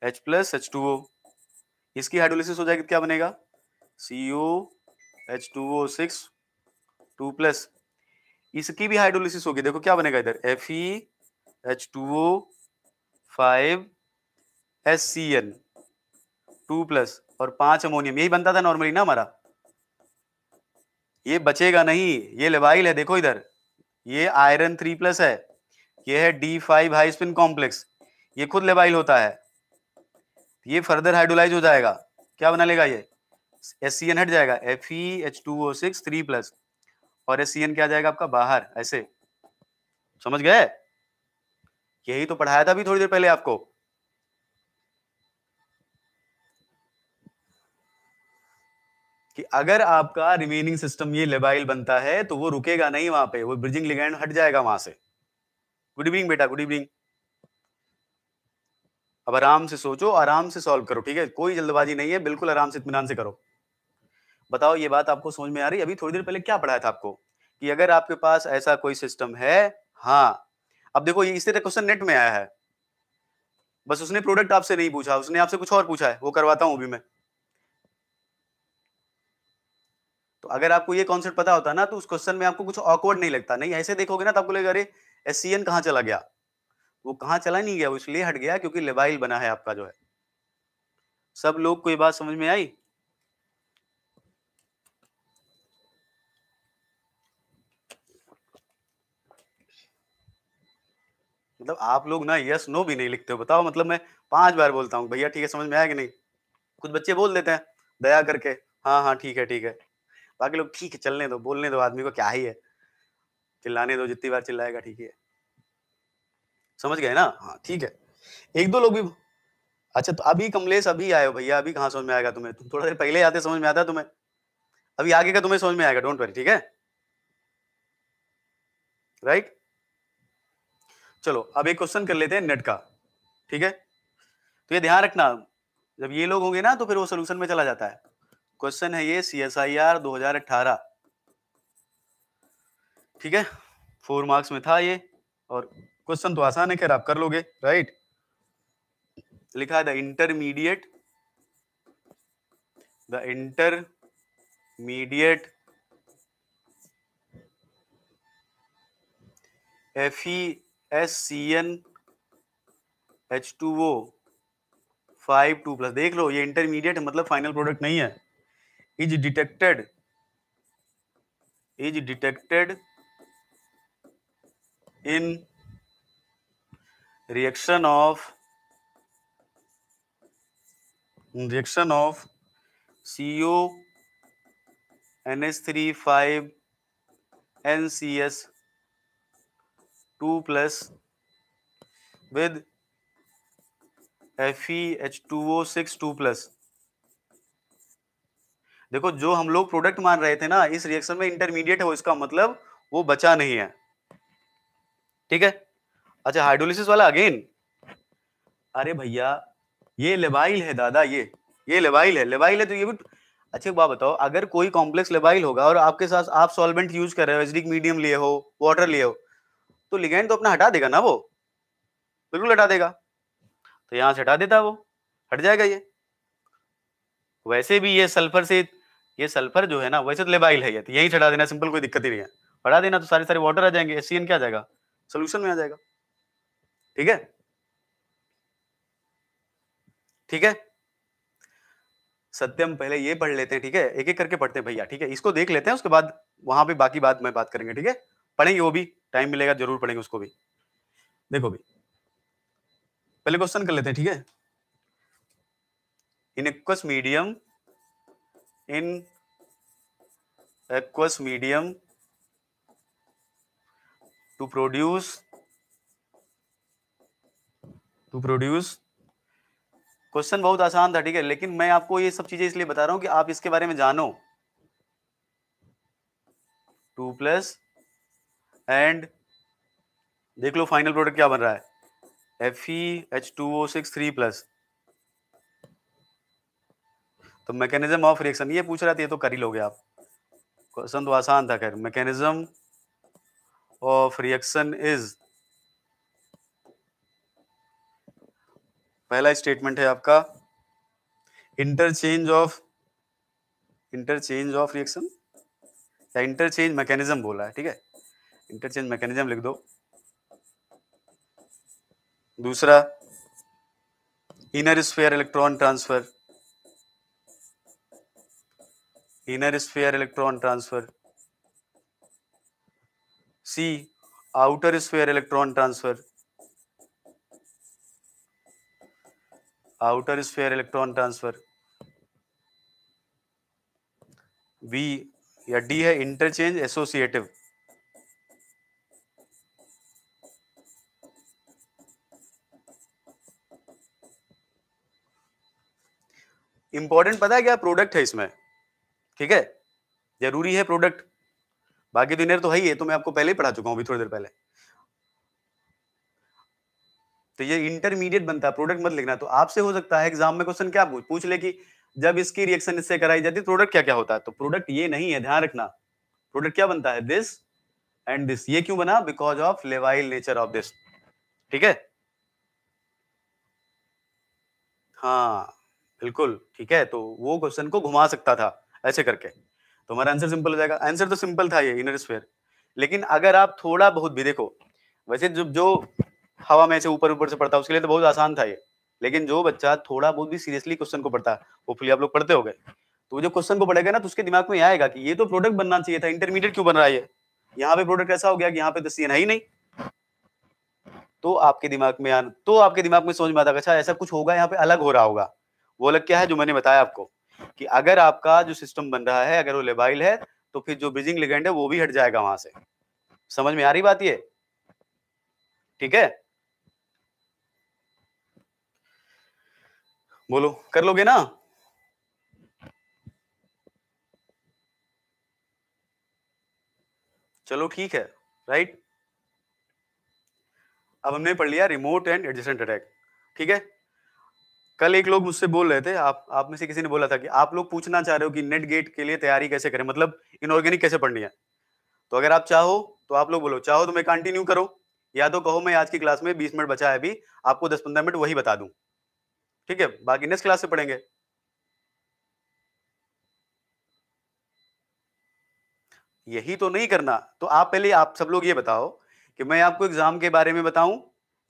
H+ H2O, इसकी हाइड्रोलिसिस हो जाएगी, क्या बनेगा COH2O6 2+। इसकी भी हाइड्रोलिसिस होगी, देखो क्या बनेगा इधर FeH2O5SCN 2+, और 5 अमोनियम, यही बनता था नॉर्मली ना हमारा। ये बचेगा नहीं, ये लेवाइल है, देखो इधर ये आयरन 3+ है, ये है D5 हाई स्पिन कॉम्प्लेक्स, ये खुद लेवाइल होता है, ये फर्दर हाइड्रोलाइज हो जाएगा, क्या बना लेगा ये SCN हट जाएगा FeH2O6 3+, और SCN क्या जाएगा आपका बाहर, ऐसे। समझ गए, यही तो पढ़ाया था अभी थोड़ी देर पहले आपको। कि अगर आपका रिमेनिंग सिस्टम ये लेबाइल बनता है तो वो रुकेगा नहीं वहां पे, वो ब्रिजिंग लिगैंड हट जाएगा वहां से। गुड इवनिंग बेटा, गुड इवनिंग। अब आराम से सोचो, आराम से सॉल्व करो, ठीक है, कोई जल्दबाजी नहीं है, बिल्कुल आराम से इत्मीनान से करो। बताओ ये बात आपको समझ में आ रही है। अभी थोड़ी देर पहले क्या पढ़ाया था आपको, कि अगर आपके पास ऐसा कोई सिस्टम है, हाँ। अब देखो ये इस तरह क्वेश्चन नेट में आया है, बस उसने प्रोडक्ट आपसे नहीं पूछा, उसने आपसे कुछ और पूछा है, वो करवाता हूं अभी मैं। तो अगर आपको ये कॉन्सेप्ट पता होता ना तो उस क्वेश्चन में आपको कुछ ऑकवर्ड नहीं लगता। नहीं ऐसे देखोगे ना तो आपको लगेगा अरे SCN कहाँ चला गया, वो कहाँ चला नहीं गया, वो इसलिए हट गया क्योंकि लेबाइल बना है आपका जो है। सब लोग को ये बात समझ में आई। मतलब आप लोग ना यस नो भी नहीं लिखते हो, बताओ। मतलब मैं 5 बार बोलता हूँ भैया ठीक है, समझ में आया कि नहीं। कुछ बच्चे बोल देते हैं दया करके, हाँ हाँ ठीक है ठीक है। बाकी लोग ठीक है चलने दो, बोलने दो, आदमी को क्या ही है, चिल्लाने दो, जितनी बार चिल्लाएगा ठीक है। समझ गए ना, हाँ ठीक है। एक दो लोग भी, अच्छा तो अभी कमलेश अभी आए हो भैया, अभी कहाँ समझ में आएगा तुम्हें, तुम थोड़ा देर पहले आते समझ में आता तुम्हें। अभी आगे का तुम्हें समझ में आएगा, डोंट वरी, ठीक है, राइट। चलो अब एक क्वेश्चन कर लेते हैं नेट का, ठीक है। तो ये ध्यान रखना, जब ये लोग होंगे ना तो फिर वो सोल्यूशन में चला जाता है। क्वेश्चन है ये CSIR 2018, ठीक है, 4 मार्क्स में था ये, और क्वेश्चन तो आसान है, खैर आप कर लोगे, राइट। लिखा है द इंटरमीडिएट FeSCN H2O 5 2+। देख लो ये इंटरमीडिएट मतलब फाइनल प्रोडक्ट नहीं है, is detected in reaction of CO NH3 5 NCS 2 plus with FeH2O6 2 plus. देखो जो हम लोग प्रोडक्ट मान रहे थे ना, इस रिएक्शन में इंटरमीडिएट है वो, इसका मतलब वो बचा नहीं है। ठीक है। अच्छा हाइड्रोलिसिस वाला अगेन, अरे भैया ये लेबाइल है दादा, ये लेबाइल है तो ये भी। अच्छा एक बात बताओ, अगर कोई कॉम्प्लेक्स लेबाइल होगा और आपके साथ आप सॉल्वेंट यूज कर रहे हो, एसिडिक मीडियम लिए हो, वाटर लिए हो, तो लिगैंड तो अपना हटा देगा ना, वो बिल्कुल हटा देगा। तो यहां से हटा देता है वो, हट जाएगा ये। वैसे भी ये सल्फर से, ये सल्फर जो है ना वैसे तो लेबाइल है, ये तो यही हटा देना सिंपल, कोई दिक्कत ही नहीं है। हटा देना तो सारे सारे वाटर आ जाएंगे, HCN क्या आ जाएगा, सोल्यूशन में आ जाएगा। ठीक है, ठीक है। सत्यम पहले ये पढ़ लेते हैं, ठीक है, एक एक करके पढ़ते हैं भैया, ठीक है, इसको देख लेते हैं, उसके बाद वहां पे बाकी बात में बात करेंगे। ठीक है, पढ़ेंगे वो भी, टाइम मिलेगा जरूर पढ़ेंगे उसको भी। देखो भी पहले क्वेश्चन कर लेते हैं, ठीक है। In aqueous medium, in aqueous medium to produce question बहुत आसान था, ठीक है, लेकिन मैं आपको ये सब चीजें इसलिए बता रहा हूं कि आप इसके बारे में जानो। 2 प्लस एंड देख लो फाइनल प्रोडक्ट क्या बन रहा है, FeH2O6 3 प्लस। तो मैकेनिज्म ऑफ रिएक्शन ये पूछ रहा था, ये तो कर ही लोगे आप, क्वेश्चन तो आसान था। खैर, मैकेनिज्म ऑफ रिएक्शन इज, पहला स्टेटमेंट है आपका इंटरचेंज ऑफ रिएक्शन या इंटरचेंज मैकेनिज्म बोला है, ठीक है, इंटरचेंज मैकेनिज्म लिख दो। दूसरा inner sphere electron transfer, inner sphere electron transfer. C outer sphere electron transfer, outer sphere electron transfer. B या डी है इंटरचेंज एसोसिएटिव। इंपॉर्टेंट पता है क्या, प्रोडक्ट है इसमें, ठीक है, जरूरी है प्रोडक्ट, बाकी तो इनर तो है ही है, तो मैं आपको पहले ही पढ़ा चुका हूं अभी थोड़ी देर पहले। तो ये इंटरमीडिएट बनता है, प्रोडक्ट मत लिखना। तो आपसे हो सकता है एग्जाम में क्वेश्चन क्या पूछ ले कि जब इसकी रिएक्शन इससे कराई जाती है प्रोडक्ट क्या क्या होता है, तो प्रोडक्ट ये नहीं है, ध्यान रखना। प्रोडक्ट क्या बनता है, दिस एंड दिस। ये क्यों बना, बिकॉज ऑफ लेवाइल नेचर ऑफ दिस। ठीक है, हाँ बिल्कुल ठीक है, तो वो क्वेश्चन को घुमा सकता था ऐसे करके, तो हमारा आंसर सिंपल हो जाएगा। आंसर तो सिंपल था ये, इनर स्फीयर। लेकिन अगर आप थोड़ा बहुत भी देखो, वैसे जो हवा में से ऊपर ऊपर से पढ़ता है उसके लिए तो बहुत आसान था ये, लेकिन जो बच्चा थोड़ा बहुत भी सीरियसली क्वेश्चन को पढ़ता है, होपफुली आप लोग पढ़ते होंगे, तो जो क्वेश्चन को पढ़ेगा ना तो उसके दिमाग में आएगा कि ये तो प्रोडक्ट बनना चाहिए था, इंटरमीडिएट क्यों बन रहा है ये, यहाँ पे प्रोडक्ट ऐसा हो गया कि यहाँ पे तो सीएन है ही नहीं। तो आपके दिमाग में समझ में आता है अच्छा ऐसा कुछ होगा, यहाँ पे अलग हो रहा होगा। वो अलग क्या है, जो मैंने बताया आपको कि अगर आपका जो सिस्टम बन रहा है अगर वो लेबाइल है, तो फिर जो ब्रिजिंग लिगेंड है वो भी हट जाएगा वहां से। समझ में आ रही बात ये, ठीक है, बोलो कर लोगे ना। चलो ठीक है, राइट। अब हमने पढ़ लिया रिमोट एंड एडजेसेंट अटैक, ठीक है। कल एक लोग मुझसे बोल रहे थे, आप में से किसी ने बोला था कि आप लोग पूछना चाह रहे हो कि नेट गेट के लिए तैयारी कैसे करें, मतलब इनऑर्गेनिक कैसे पढ़नी है। तो अगर आप चाहो तो आप लोग बोलो, चाहो तो मैं कंटिन्यू करो, या तो कहो मैं आज की क्लास में 20 मिनट बचा है अभी, आपको 10-15 मिनट वही बता दूं, ठीक है, बाकी नेक्स्ट क्लास से पढ़ेंगे। यही तो नहीं करना, तो आप पहले आप सब लोग ये बताओ कि मैं आपको एग्जाम के बारे में बताऊं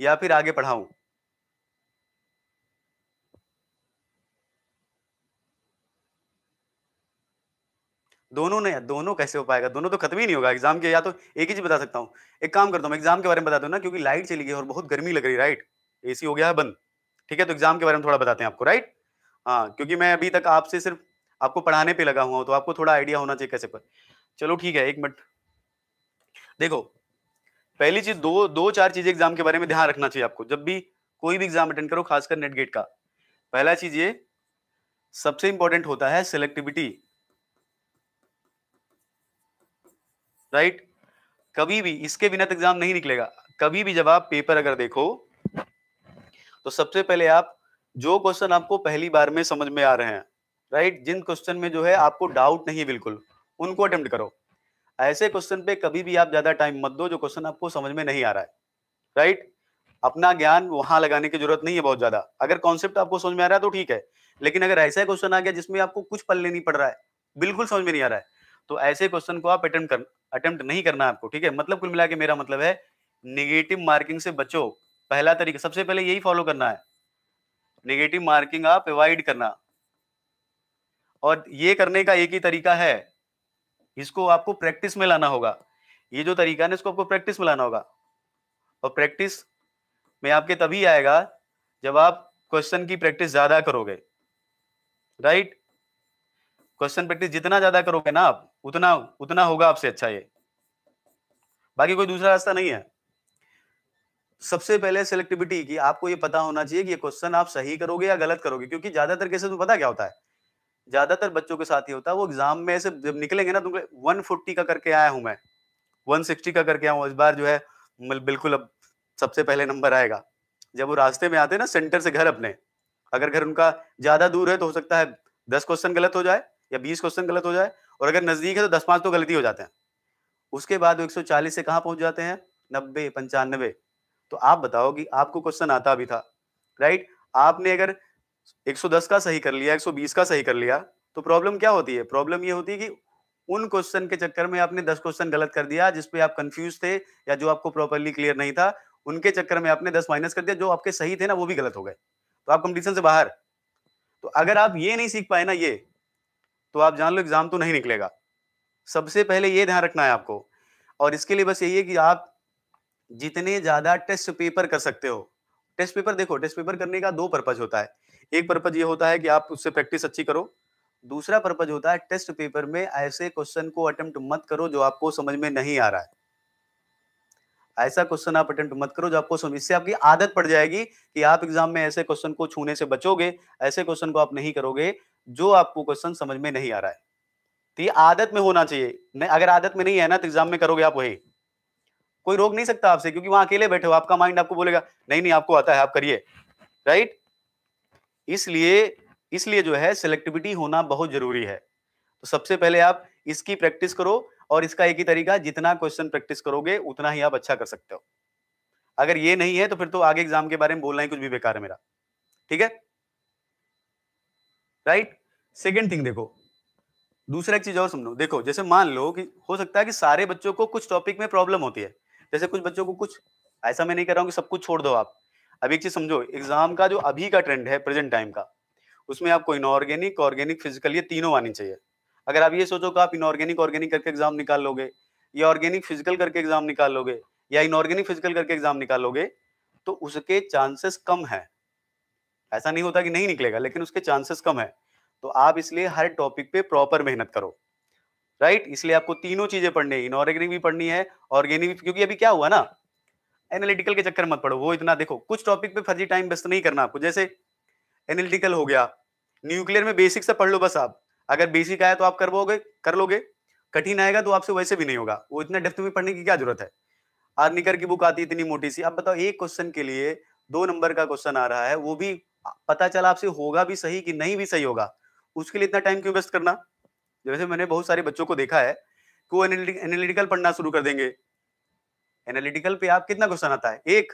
या फिर आगे पढ़ाऊं। दोनों ने, दोनों कैसे हो पाएगा, दोनों तो खत्म ही नहीं होगा एग्जाम के। या तो एक ही चीज बता सकता हूँ, एक काम करता हूँ, एग्जाम के बारे में बता दो ना, क्योंकि लाइट चली गई और बहुत गर्मी लग रही है, राइट, एसी हो गया है बंद। ठीक है, तो एग्जाम के बारे में थोड़ा बताते हैं आपको, राइट। हाँ, क्योंकि मैं अभी तक आपसे सिर्फ आपको पढ़ाने पे लगा हुआ हूँ, तो आपको थोड़ा आइडिया होना चाहिए कैसे पर। चलो ठीक है, एक मिनट देखो। पहली चीज, दो दो चार चीजें एग्जाम के बारे में ध्यान रखना चाहिए आपको, जब भी कोई भी एग्जाम अटेंड करो, खासकर नेट गेट का। पहला चीज ये सबसे इंपॉर्टेंट होता है सिलेक्टिविटी, राइट। कभी भी इसके बिना तो एग्जाम नहीं निकलेगा। कभी भी जब आप पेपर अगर देखो, तो सबसे पहले आप जो क्वेश्चन आपको पहली बार में समझ में आ रहे हैं, राइट, जिन क्वेश्चन में जो है आपको डाउट नहीं है बिल्कुल, उनको अटेम्प्ट करो। ऐसे क्वेश्चन पे कभी भी आप ज्यादा टाइम मत दो जो क्वेश्चन आपको समझ में नहीं आ रहा है, राइट। अपना ज्ञान वहां लगाने की जरूरत नहीं है बहुत ज्यादा। अगर कॉन्सेप्ट आपको समझ में आ रहा है तो ठीक है, लेकिन अगर ऐसा क्वेश्चन आ गया जिसमें आपको कुछ पल्ले नहीं पड़ रहा है, बिल्कुल समझ में नहीं आ रहा है, तो ऐसे क्वेश्चन को आप अटेम्प्ट नहीं करना है आपको, ठीक है। मतलब कुल मिला के मेरा मतलब है, निगेटिव मार्किंग से बचो। पहला तरीका सबसे पहले यही फॉलो करना है, नेगेटिव मार्किंग आप अवॉइड करना। और ये करने का एक ही तरीका है, इसको आपको प्रैक्टिस में लाना होगा। ये जो तरीका है ना, इसको आपको प्रैक्टिस में लाना होगा। और प्रैक्टिस में आपके तभी आएगा जब आप क्वेश्चन की प्रैक्टिस ज्यादा करोगे, राइट। क्वेश्चन प्रैक्टिस जितना ज्यादा करोगे ना आप, उतना उतना होगा आपसे अच्छा ये। बाकी कोई दूसरा रास्ता नहीं है। सबसे पहले सिलेक्टिविटी की आपको ये पता होना चाहिए कि ये क्वेश्चन आप सही करोगे या गलत करोगे, क्योंकि ज्यादातर केसेस में पता क्या होता है, ज्यादातर बच्चों के साथ ही होता है, वो एग्जाम में से जब निकलेंगे ना, तुमको 140 का करके आया हूं मैं, 160 का करके आया हूं इस बार जो है, बिल्कुल अब सबसे पहले नंबर आएगा। जब वो रास्ते में आते हैं ना सेंटर से घर अपने, अगर घर उनका ज्यादा दूर है तो हो सकता है 10 क्वेश्चन गलत हो जाए या 20 क्वेश्चन गलत हो जाए, और अगर नजदीक है तो 10-5 तो गलती हो जाते हैं। उसके बाद वो 140 से कहाँ पहुंच जाते हैं, 90, 95। तो आप बताओ कि आपको क्वेश्चन आता भी था, राइट। आपने अगर 110 का सही कर लिया, 120 का सही कर लिया, तो प्रॉब्लम क्या होती है, प्रॉब्लम ये होती है कि उन क्वेश्चन के चक्कर में आपने 10 क्वेश्चन गलत कर दिया जिसपे आप कंफ्यूज थे या जो आपको प्रॉपर्ली क्लियर नहीं था, उनके चक्कर में आपने 10 माइनस कर दिया, जो आपके सही थे ना वो भी गलत हो गए, तो आप कंपटीशन से बाहर। तो अगर आप ये नहीं सीख पाए ना ये, तो आप जान लो एग्जाम तो नहीं निकलेगा। सबसे पहले ये ध्यान रखना है आपको। और इसके लिए बस यही है कि आप जितने ज्यादा टेस्ट पेपर कर सकते हो, टेस्ट पेपर देखो, टेस्ट पेपर करने का दो पर्पज होता है। एक पर्पज ये होता है कि आप उससे प्रैक्टिस अच्छी करो। दूसरा पर्पज होता है टेस्ट पेपर में ऐसे क्वेश्चन को अटेम्प्ट मत करो जो आपको समझ में नहीं आ रहा है। ऐसा क्वेश्चन आप अटेम्प्ट मत करो जो आपको समझ, इससे आपकी आदत पड़ जाएगी कि आप एग्जाम में ऐसे क्वेश्चन को छूने से बचोगे, ऐसे क्वेश्चन को आप नहीं करोगे जो आपको क्वेश्चन समझ में नहीं आ रहा है। तो ये आदत में होना चाहिए। नहीं, अगर आदत में नहीं है ना तो एग्जाम में करोगे आप वही, कोई रोक नहीं सकता आपसे, क्योंकि वहां अकेले बैठे हो, आपका माइंड आपको बोलेगा नहीं नहीं आपको आता है आप करिए, राइट। इसलिए इसलिए जो है सिलेक्टिविटी होना बहुत जरूरी है। तो सबसे पहले आप इसकी प्रैक्टिस करो, और इसका एक ही तरीका, जितना क्वेश्चन प्रैक्टिस करोगे उतना ही आप अच्छा कर सकते हो। अगर ये नहीं है तो फिर तो आगे एग्जाम के बारे में बोलना ही कुछ भी बेकार है मेरा, ठीक है, राइट। सेकेंड थिंग देखो, दूसरा एक चीज और समझो। देखो जैसे मान लो कि हो सकता है कि सारे बच्चों को कुछ टॉपिक में प्रॉब्लम होती है, जैसे कुछ बच्चों को कुछ, ऐसा मैं नहीं कर रहा हूँ कि सब कुछ छोड़ दो आप। अब एक चीज समझो, एग्जाम का जो अभी का ट्रेंड है प्रेजेंट टाइम का, उसमें आपको इनऑर्गेनिक, ऑर्गेनिक, फिजिकल, ये तीनों आनी चाहिए। अगर आप ये सोचो कि आप इनऑर्गेनिक ऑर्गेनिक करके एग्जाम निकाल लोगे, या ऑर्गेनिक फिजिकल करके एग्जाम निकाल लोगे, या इनऑर्गेनिक फिजिकल करके एग्जाम निकाल लोगे, तो उसके चांसेस कम है। ऐसा नहीं होता कि नहीं निकलेगा, लेकिन उसके चांसेस कम है। तो आप इसलिए हर टॉपिक पे प्रॉपर मेहनत करो, राइट। इसलिए आपको तीनों चीजें पढ़नी है, इनऑर्गेनिक भी पढ़नी है, ऑर्गेनिक भी, क्योंकि अभी क्या हुआ ना, एनालिटिकल के चक्कर मत पड़ो। वो इतना देखो, कुछ टॉपिक पे फर्जी टाइम वेस्ट नहीं करना आपको। जैसे एनालिटिकल हो गया, न्यूक्लियर में बेसिक से पढ़ लो बस आप। अगर बेसिक आया तो आप कर लोगे, कठिन आएगा तो आपसे वैसे भी नहीं होगा, वो इतना डेप्थ में पढ़ने की क्या जरूरत है। आर्निकर की बुक आती है इतनी मोटी सी, आप बताओ एक क्वेश्चन के लिए 2 नंबर का क्वेश्चन आ रहा है, वो भी पता चला आपसे होगा भी सही कि नहीं भी सही होगा, उसके लिए इतना टाइम क्यों वेस्ट करना। जैसे मैंने बहुत सारे बच्चों को देखा है कि वो एनालिटिकल पढ़ना शुरू कर देंगे। एनालिटिकल पे आप कितना क्वेश्चन आता है, एक,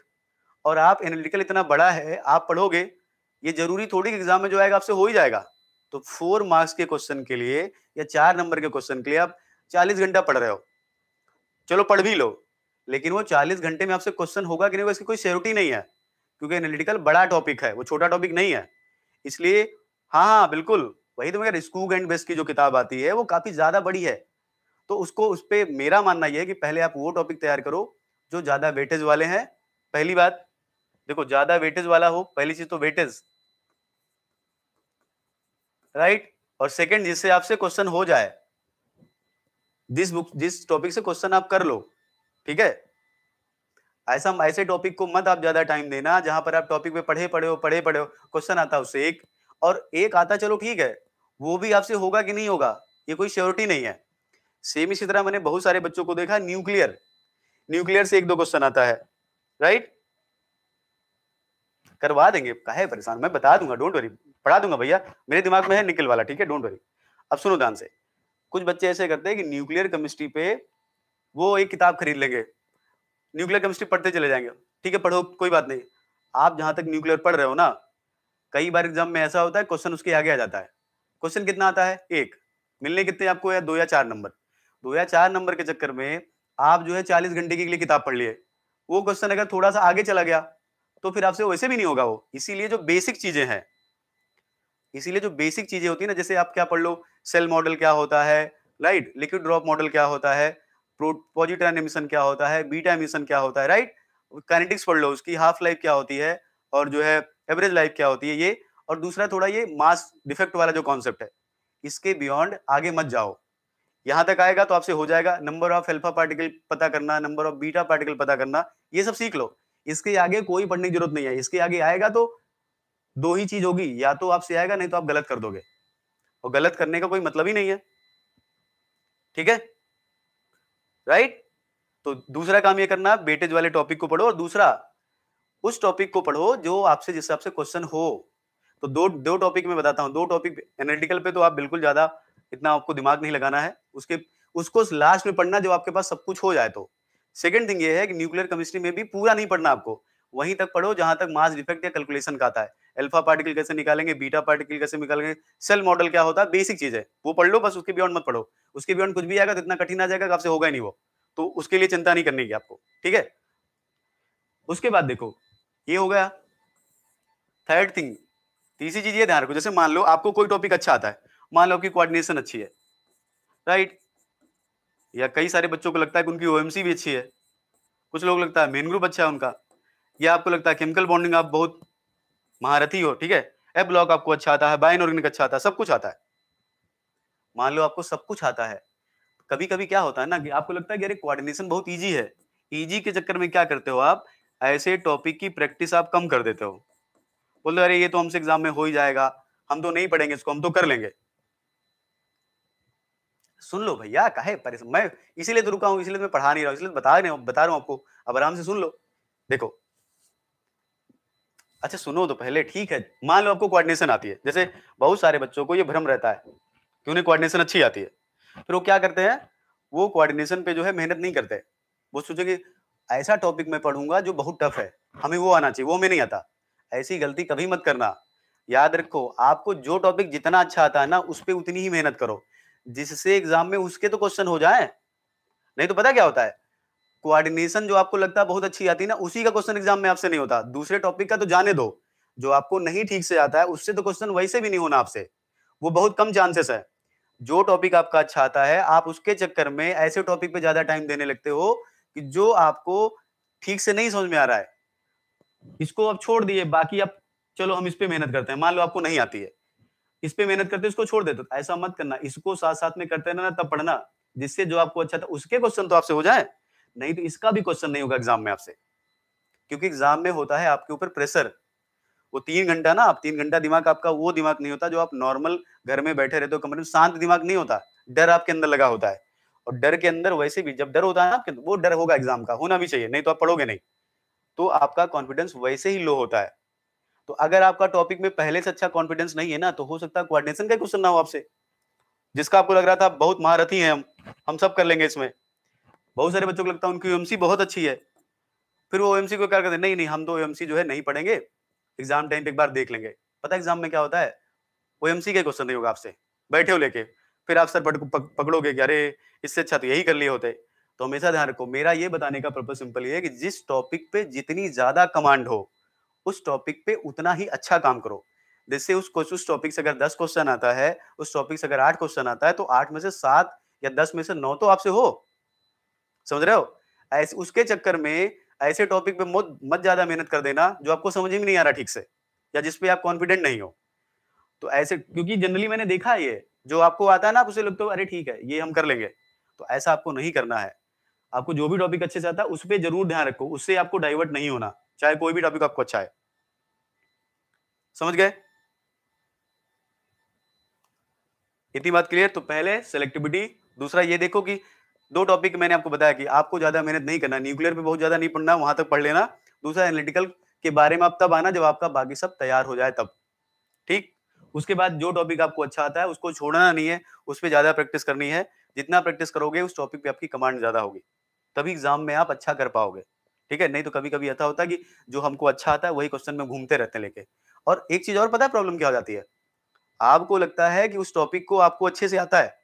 और आप एनालिटिकल इतना बड़ा है, आप पढ़ोगे, ये जरूरी थोड़ी एग्जाम में जो आएगा आपसे हो ही जाएगा। तो 4 मार्क्स के क्वेश्चन के लिए या 4 नंबर के क्वेश्चन के लिए आप 40 घंटा पढ़ रहे हो। चलो पढ़ भी लो, लेकिन वो 40 घंटे में आपसे क्वेश्चन होगा कि नहीं, इसकी कोई श्योरिटी नहीं है, क्योंकि एनालिटिकल बड़ा टॉपिक है, वो छोटा टॉपिक नहीं है। इसलिए हाँ हाँ बिल्कुल, वही तो मगर स्कूग एंड बेस्ट की जो किताब आती है वो काफी ज्यादा बड़ी है, तो उसको उस पे मेरा मानना यह है कि पहले आप वो टॉपिक तैयार करो जो ज्यादा वेटेज वाले हैं। पहली बात देखो, ज्यादा वेटेज वाला हो, पहली चीज तो वेटेज, राइट। और सेकंड, जिससे आपसे क्वेश्चन हो जाए, जिस टॉपिक से क्वेश्चन आप कर लो, ठीक है। ऐसे टॉपिक को मत आप ज्यादा टाइम देना जहां पर आप टॉपिक पे पढ़े पढ़े हो क्वेश्चन आता है उससे एक, और एक आता चलो ठीक है, वो भी आपसे होगा कि नहीं होगा ये कोई श्योरिटी नहीं है। सेम इसी तरह मैंने बहुत सारे बच्चों को देखा, न्यूक्लियर न्यूक्लियर से एक दो क्वेश्चन आता है, राइट। करवा देंगे, काहे परेशान, मैं बता दूंगा, डोंट वरी, पढ़ा दूंगा भैया, मेरे दिमाग में है निकल वाला, ठीक है, डोंट वरी। अब सुनो ध्यान से, कुछ बच्चे ऐसे करते हैं कि न्यूक्लियर केमिस्ट्री पे वो एक किताब खरीद लेंगे, न्यूक्लियर केमिस्ट्री पढ़ते चले जाएंगे, ठीक है, पढ़ो कोई बात नहीं। आप जहां तक न्यूक्लियर पढ़ रहे हो ना, कई बार एग्जाम में ऐसा होता है क्वेश्चन उसके आगे आ जाता है। क्वेश्चन कितना आता है, एक, मिलने कितने आपको, या 2 या 4 नंबर। 2 या 4 नंबर के चक्कर में आप जो है 40 घंटे के लिए किताब पढ़ लिए, वो क्वेश्चन अगर थोड़ा सा आगे चला गया तो फिर आपसे वैसे भी नहीं होगा वो। इसीलिए जो बेसिक चीजें हैं, इसीलिए जो बेसिक चीजें होती है ना, जैसे आप क्या पढ़ लो, सेल मॉडल क्या होता है, राइट, लिक्विड ड्रॉप मॉडल क्या होता है, पॉजिट्रॉन एमिशन क्या होता है, बीटा एमिशन क्या होता है, राइट, काइनेटिक्स पढ़ लो, उसकी हाफ लाइफ क्या होती है, और जो है एवरेज लाइफ क्या होती है ये। और दूसरा थोड़ा ये मास डिफेक्ट वाला जो कॉन्सेप्ट है, इसके बियॉन्ड आगे मत जाओ। यहां तक आएगा तो आपसे हो जाएगा, नंबर ऑफ अल्फा पार्टिकल पता करना, नंबर ऑफ बीटा पार्टिकल पता करना, ये सब सीख लो। इसके आगे कोई पढ़ने की जरूरत नहीं है, इसके आगे आएगा तो दो ही चीज होगी, या तो आपसे आएगा नहीं तो आप गलत कर दोगे, और गलत करने का कोई मतलब ही नहीं है, ठीक है, राइट। तो दूसरा काम ये करना, वेटेज वाले टॉपिक को पढ़ो, और दूसरा उस टॉपिक को पढ़ो जो आपसे, जिस हिसाब से क्वेश्चन हो। तो दो दो टॉपिक मैं बताता हूं, दो टॉपिक एनालिटिकल पे तो आप बिल्कुल ज्यादा इतना आपको दिमाग नहीं लगाना है, उसके उसको लास्ट में पढ़ना जब आपके पास सब कुछ हो जाए तो। सेकंड थिंग ये है कि न्यूक्लियर केमिस्ट्री में भी पूरा नहीं पढ़ना आपको, वहीं तक पढ़ो जहां तक मास डिफेक्ट या कैलकुलेशन का आता है, अल्फा पार्टिकल कैसे निकालेंगे, बीटा पार्टिकल कैसे निकालेंगे, सेल मॉडल क्या होता है, बेसिक चीज है वो पढ़ लो बस, उसके बियॉन्ड मत पढ़ो। उसके बियॉन्ड कुछ भी आएगा तो इतना कठिन आ जाएगा कि आपसे होगा ही नहीं वो, तो उसके लिए चिंता नहीं करनी है आपको, ठीक है। उसके बाद देखो, ये हो गया। थर्ड थिंग, तीसरी चीज ये ध्यान रखो, जैसे मान लो आपको कोई टॉपिक अच्छा आता है, मान लो आपकी कोऑर्डिनेशन अच्छी है, राइट, या कई सारे बच्चों को लगता है कि उनकी ओएमसी भी अच्छी है, कुछ लोग लगता है मेन ग्रुप अच्छा है उनका, या आपको लगता है केमिकल बॉन्डिंग आप बहुत महारथी हो, ठीक है, ए ब्लॉक आपको अच्छा आता है, बाइन ऑर्गेनिक अच्छा आता है, सब कुछ आता है। मान लो आपको सब कुछ आता है, कभी कभी क्या होता है ना कि आपको लगता है कि अरे कोऑर्डिनेशन बहुत इजी है, इजी के चक्कर में क्या करते हो आप, ऐसे टॉपिक की प्रैक्टिस आप कम कर देते हो, बोलते अरे ये तो हमसे एग्जाम में हो ही जाएगा, हम तो नहीं पढ़ेंगे इसको, हम तो कर लेंगे। सुन लो भैया, काहे परेशान, मैं इसीलिए तो रुका हूं, इसीलिए तो मैं पढ़ा नहीं रहा हूं, इसलिए बता रहा हूं आपको, अब आराम से सुन लो। देखो, अच्छा सुनो तो पहले, ठीक है, मान लो आपको कोऑर्डिनेशन आती है, जैसे बहुत सारे बच्चों को ये भ्रम रहता है कि उन्हें कोऑर्डिनेशन अच्छी आती है, फिर वो क्या करते हैं, वो कोऑर्डिनेशन पे जो है मेहनत नहीं करते, वो सोचेंगे ऐसा टॉपिक मैं पढ़ूंगा जो बहुत टफ है, हमें वो आना चाहिए, वो हमें नहीं आता। ऐसी गलती कभी मत करना, याद रखो, आपको जो टॉपिक जितना अच्छा आता है ना उस पर उतनी ही मेहनत करो, जिससे एग्जाम में उसके तो क्वेश्चन हो जाए। नहीं तो पता क्या होता है, कोऑर्डिनेशन जो आपको लगता है बहुत अच्छी आती है ना, उसी का क्वेश्चन एग्जाम में आपसे नहीं होता, दूसरे टॉपिक का तो जाने दो, जो आपको नहीं ठीक से आता है उससे तो क्वेश्चन वैसे भी नहीं होना आपसे, वो बहुत कम चांसेस है। जो टॉपिक आपका अच्छा आता है आप उसके चक्कर में ऐसे टॉपिक पे ज्यादा टाइम देने लगते हो कि जो आपको ठीक से नहीं समझ में आ रहा है, इसको आप छोड़ दिए, बाकी आप चलो हम इस पे मेहनत करते हैं, मान लो आपको नहीं आती है, इस पे मेहनत करते इसको छोड़ देते, तो ऐसा मत करना, इसको साथ साथ में करते रहना, तब पढ़ना, जिससे जो आपको अच्छा था उसके क्वेश्चन तो आपसे हो जाए, नहीं तो इसका भी क्वेश्चन नहीं होगा एग्जाम में आपसे, क्योंकि एग्जाम में होता है आपके ऊपर प्रेशर। वो 3 घंटा ना, आप 3 घंटा दिमाग आपका वो दिमाग नहीं होता जो आप नॉर्मल घर में बैठे रहते हो कमरे में, शांत दिमाग नहीं होता, डर आपके अंदर लगा होता है, और डर के अंदर वैसे भी जब डर होता है ना आपके अंदर, वो डर होगा एग्जाम का, होना भी चाहिए, नहीं तो आप पढ़ोगे नहीं, तो आपका कॉन्फिडेंस वैसे ही लो होता है। तो अगर आपका टॉपिक में पहले से अच्छा कॉन्फिडेंस नहीं है ना, तो हो सकता है कोऑर्डिनेशन का क्वेश्चन ना हो आपसे, जिसका आपको लग रहा था बहुत महारथी हैं हम सब कर लेंगे इसमें। बहुत सारे बच्चों को लगता है उनकी ओएमसी बहुत अच्छी है, फिर वो ओएमसी को क्या करते हैं, नहीं नहीं हम तो ओएमसी जो है नहीं पढ़ेंगे, एग्जाम टाइम पे एक बार देख लेंगे। पता है एग्जाम में क्या होता है, ओएमसी के क्वेश्चन नहीं होगा आपसे, बैठे हो लेके, फिर आप सर पकड़ोगे कि अरे इससे अच्छा तो यही कर लिए होते। तो हमेशा ध्यान रखो, मेरा ये बताने का पर्पज सिंपल ये है कि जिस टॉपिक पे जितनी ज्यादा कमांड हो, उस टॉपिक पे उतना ही अच्छा काम करो, जिससे उस टॉपिक से अगर 10 क्वेश्चन आता है, उस टॉपिक से अगर 8 क्वेश्चन आता है, तो 8 में से 7 या 10 में से 9 तो आपसे हो। समझ रहे हो? ऐसे उसके चक्कर में ऐसे टॉपिक पे मत ज्यादा मेहनत कर देना जो आपको समझ में नहीं आ रहा ठीक से, या जिस पे आप कॉन्फिडेंट नहीं हो। तो ऐसे, क्योंकि जनरली मैंने देखा है ये, जो आपको आता है ना, आप उसे लगता है अरे ठीक है ये हम कर लेंगे, तो ऐसा आपको नहीं करना है। आपको जो भी टॉपिक अच्छे से आता है उस पे जरूर ध्यान रखो, उससे आपको डाइवर्ट नहीं होना, चाहे कोई भी टॉपिक आपको अच्छा है। समझ गए? इतनी बात क्लियर? तो पहले सेलेक्टिविटी, दूसरा ये देखो कि दो टॉपिक मैंने आपको बताया कि आपको ज्यादा मेहनत नहीं करना, न्यूक्लियर पे बहुत ज्यादा नहीं पढ़ना, वहां तक पढ़ लेना। दूसरा एनालिटिकल के बारे में आप तब आना जब आपका बाकी सब तैयार हो जाए तब, ठीक। उसके बाद जो टॉपिक आपको अच्छा आता है उसको छोड़ना नहीं है, उस पर ज्यादा प्रैक्टिस करनी है। जितना प्रैक्टिस करोगे उस टॉपिक पे आपकी कमांड ज्यादा होगी, तभी एग्जाम में आप अच्छा कर पाओगे, ठीक है। नहीं तो कभी कभी ऐसा होता है कि जो हमको अच्छा आता है वही क्वेश्चन में घूमते रहते हैं लेके। और एक चीज और पता है प्रॉब्लम क्या हो जाती है, आपको लगता है कि उस टॉपिक को आपको अच्छे से आता है,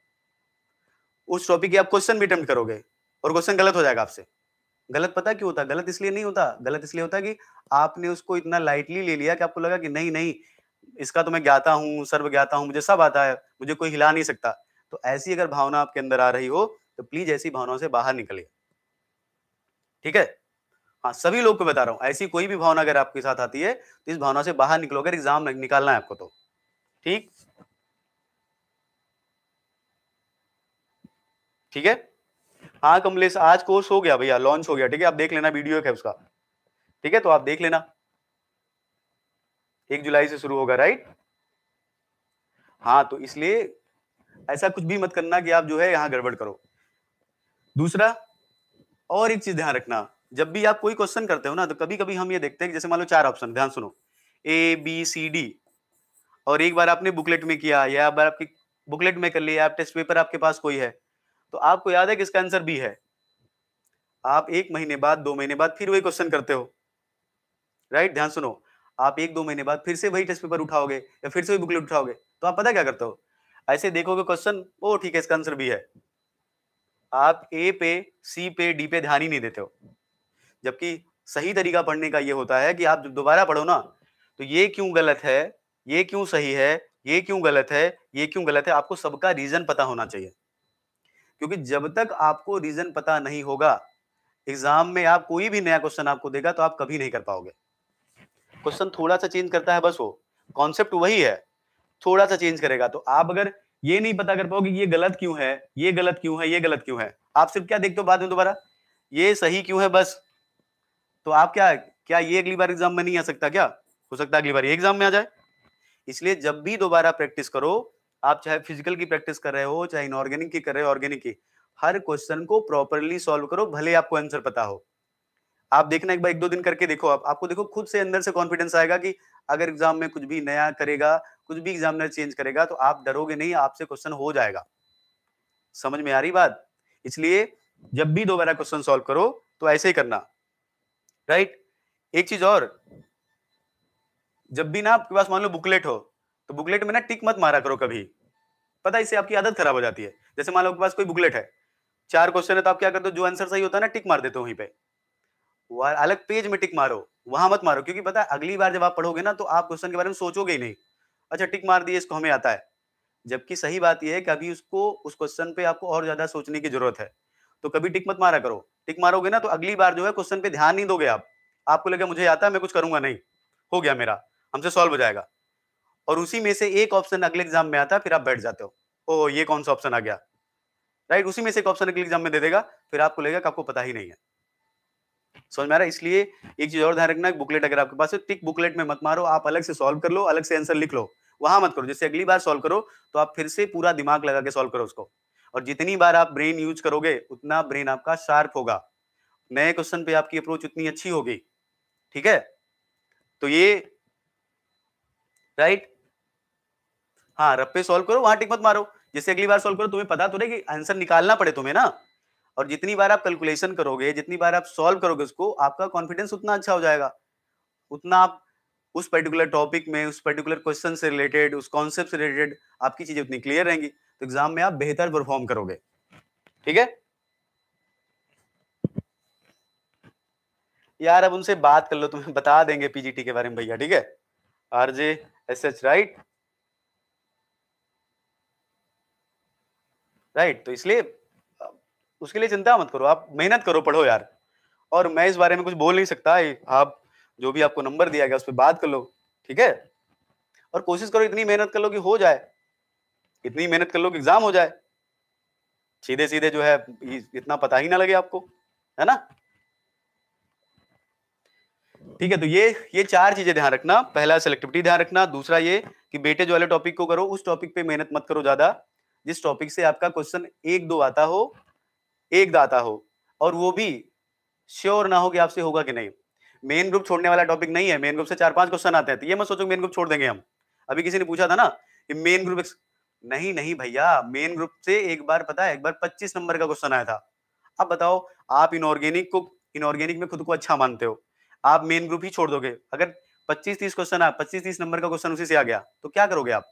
उस टॉपिक के आप क्वेश्चन भी अटेम्प्ट करोगे और क्वेश्चन गलत हो जाएगा आपसे। गलत पता है क्यों होता है? गलत इसलिए नहीं होता, गलत इसलिए होता है कि आपने उसको इतना लाइटली ले लिया कि आपको लगा कि नहीं नहीं, इसका तो मैं ज्ञाता हूँ, सर्व ज्ञाता हूँ, मुझे सब आता है, मुझे कोई हिला नहीं सकता। तो ऐसी अगर भावना आपके अंदर आ रही हो तो प्लीज ऐसी भावनाओं से बाहर निकलिए, ठीक है। हाँ, सभी लोग को बता रहा हूँ, ऐसी कोई भी भावना अगर आपके साथ आती है तो इस भावना से बाहर निकलो, अगर एग्जाम निकालना है आपको तो, ठीक। ठीक है। हाँ कमलेश, आज कोर्स हो गया भैया, लॉन्च हो गया, ठीक है। आप देख लेना, वीडियो है उसका, ठीक है, तो आप देख लेना। 1 जुलाई से शुरू होगा, राइट। हाँ, तो इसलिए ऐसा कुछ भी मत करना कि आप जो है यहाँ गड़बड़ करो। दूसरा, और एक चीज ध्यान रखना, जब भी आप कोई क्वेश्चन करते हो ना, तो कभी कभी हम ये देखते हैं कि जैसे मान लो 4 ऑप्शन, ध्यान सुनो, A B C D, और एक बार आपने बुकलेट में किया या बार आपकी बुकलेट में कर लिया, आप टेस्ट पेपर आपके पास कोई है, तो आपको याद है कि इसका आंसर बी है। आप 1 महीने बाद, 2 महीने बाद फिर वही क्वेश्चन करते हो, राइट। ध्यान सुनो, आप 1-2 महीने बाद फिर से वही टेस्ट पेपर उठाओगे या फिर से वही बुकलेट उठाओगे, तो आप पता क्या करते हो, ऐसे देखोगे क्वेश्चन, ओ ठीक है इसका आंसर बी है, आप ए पे, सी पे, डी पे ध्यान ही नहीं देते हो। जबकि सही तरीका पढ़ने का ये होता है कि आप जब दोबारा पढ़ो ना, तो ये क्यों गलत है, ये क्यों सही है, ये क्यों गलत है, ये क्यों गलत है, आपको सबका रीजन पता होना चाहिए। क्योंकि जब तक आपको रीजन पता नहीं होगा, एग्जाम में आप कोई भी नया क्वेश्चन आपको देगा तो आप कभी नहीं कर पाओगे। क्वेश्चन थोड़ा सा चेंज करता है बस, वो कॉन्सेप्ट वही है, थोड़ा सा चेंज करेगा। तो आप अगर ये नहीं पता कर पाओगे कि ये गलत क्यों है, ये गलत क्यों है, ये गलत क्यों है, आप सिर्फ क्या देखते हो बाद में दोबारा, ये सही क्यों है बस, तो आप क्या क्या ये अगली बार एग्जाम में नहीं आ सकता क्या? हो सकता है अगली बार ये एग्जाम में आ जाए। इसलिए जब भी दोबारा प्रैक्टिस करो, आप चाहे फिजिकल की प्रैक्टिस कर रहे हो, चाहे इनऑर्गेनिक की कर रहे हो, ऑर्गेनिक की, हर क्वेश्चन को प्रॉपरली सॉल्व करो, भले आपको आंसर पता हो। आप देखना, एक बार 1-2 दिन करके देखो, आपको देखो खुद से अंदर से कॉन्फिडेंस आएगा कि अगर एग्जाम में कुछ भी नया करेगा, कुछ भी एग्जामिनर चेंज करेगा, तो आप डरोगे नहीं, आपसे क्वेश्चन हो जाएगा। समझ में आ रही बात? इसलिए जब भी दोबारा क्वेश्चन सॉल्व करो तो ऐसे ही करना, राइट। एक चीज और, जब भी ना आपके पास मान लो बुकलेट हो, तो बुकलेट में ना टिक मत मारा करो कभी, पता है इससे आपकी आदत खराब हो जाती है। जैसे मान लो आपके पास कोई बुकलेट है, 4 क्वेश्चन है, तो आप क्या करते हो, जो आंसर सही होता है ना टिक मार देते हो वहीं पे, वो अलग पेज में टिक मारो, वहां मत मारो, क्योंकि पता है अगली बार जब आप पढ़ोगे ना तो आप क्वेश्चन के बारे में सोचोगे ही नहीं, अच्छा टिक मार दिए इसको हमें आता है। जबकि सही बात यह है कि अभी उसको, उस क्वेश्चन पे आपको और ज्यादा सोचने की जरूरत है। तो कभी टिक मत मारा करो, टिक मारोगे ना तो अगली बार जो है क्वेश्चन पे ध्यान नहीं दोगे आप, आपको लगेगा मुझे आता है मैं कुछ करूंगा नहीं, हो गया मेरा, हमसे सॉल्व हो जाएगा। और उसी में से एक ऑप्शन अगले एग्जाम में आता है, फिर आप बैठ जाते हो, ओ ये कौन सा ऑप्शन आ गया, राइट। उसी में से एक ऑप्शन अगले एग्जाम में दे देगा, फिर आपको लगेगा कि आपको पता ही नहीं है। समझ में आ रहा है? इसलिए एक चीज और ध्यान रखना, बुकलेट अगर आपके पास है, टिक बुकलेट में मत मारो, आप अलग से सॉल्व कर लो, अलग से आंसर लिख लो, वहां मत करो। जैसे अगली बार सॉल्व करो तो आप फिर से पूरा दिमाग लगा के सॉल्व करो उसको, और जितनी बार आप ब्रेन यूज करोगे उतना ब्रेन आपका शार्प होगा, नए क्वेश्चन पे आपकी अप्रोच उतनी अच्छी होगी, ठीक है। तो ये, राइट, हाँ रफ पे सॉल्व करो, वहां टिक मत मारो। जैसे अगली बार सॉल्व करो, तुम्हें पता तो रहे कि आंसर निकालना पड़े तुम्हें ना, और जितनी बार आप कैलकुलेशन करोगे, जितनी बार आप सॉल्व करोगे उसको, आपका कॉन्फिडेंस उतना अच्छा हो जाएगा, उतना आप उस पर्टिकुलर टॉपिक में, उस पर्टिकुलर क्वेश्चन से रिलेटेड, उस कॉन्सेप्ट से रिलेटेड आपकी चीजें उतनी क्लियर रहेंगी, तो एग्जाम में आप बेहतर परफॉर्म करोगे, ठीक है। यार अब उनसे बात कर लो, तुम्हें बता देंगे पीजीटी के बारे में भैया, ठीक है। RJ SH, right right. तो इसलिए उसके लिए चिंता मत करो, आप मेहनत करो, पढ़ो यार। और मैं इस बारे में कुछ बोल नहीं सकता, आप जो भी आपको नंबर दिया गया उस पर बात कर लो, ठीक है। और कोशिश करो, इतनी मेहनत कर लो कि हो जाए, इतनी मेहनत कर लो कि एग्जाम हो जाए, सीधे सीधे जो है इतना पता ही ना लगे आपको, है ना। ठीक है, तो ये चार चीजें ध्यान रखना। पहला सिलेक्टिविटी ध्यान रखना, दूसरा ये कि बेटे जो वाले टॉपिक को करो, उस टॉपिक पे मेहनत मत करो ज्यादा जिस टॉपिक से आपका क्वेश्चन एक दो आता हो, एक आता हो, और वो भी श्योर ना हो कि आपसे होगा कि नहीं। मेन ग्रुप छोड़ने वाला टॉपिक नहीं है, मेन ग्रुप से 4-5 क्वेश्चन आते हैं, तो ये मत सोचो मेन ग्रुप छोड़ देंगे हम। अभी किसी ने पूछा था ना कि मेन ग्रुप नहीं नहीं भैया, मेन ग्रुप से एक बार पता है, एक बार 25 नंबर का क्वेश्चन आया था। अब बताओ, आप इनऑर्गेनिक में खुद को अच्छा मानते हो, आप मेन ग्रुप ही छोड़ दोगे? अगर 25-30 क्वेश्चन आ 25-30 नंबर का क्वेश्चन उसी से आ गया तो क्या करोगे आप?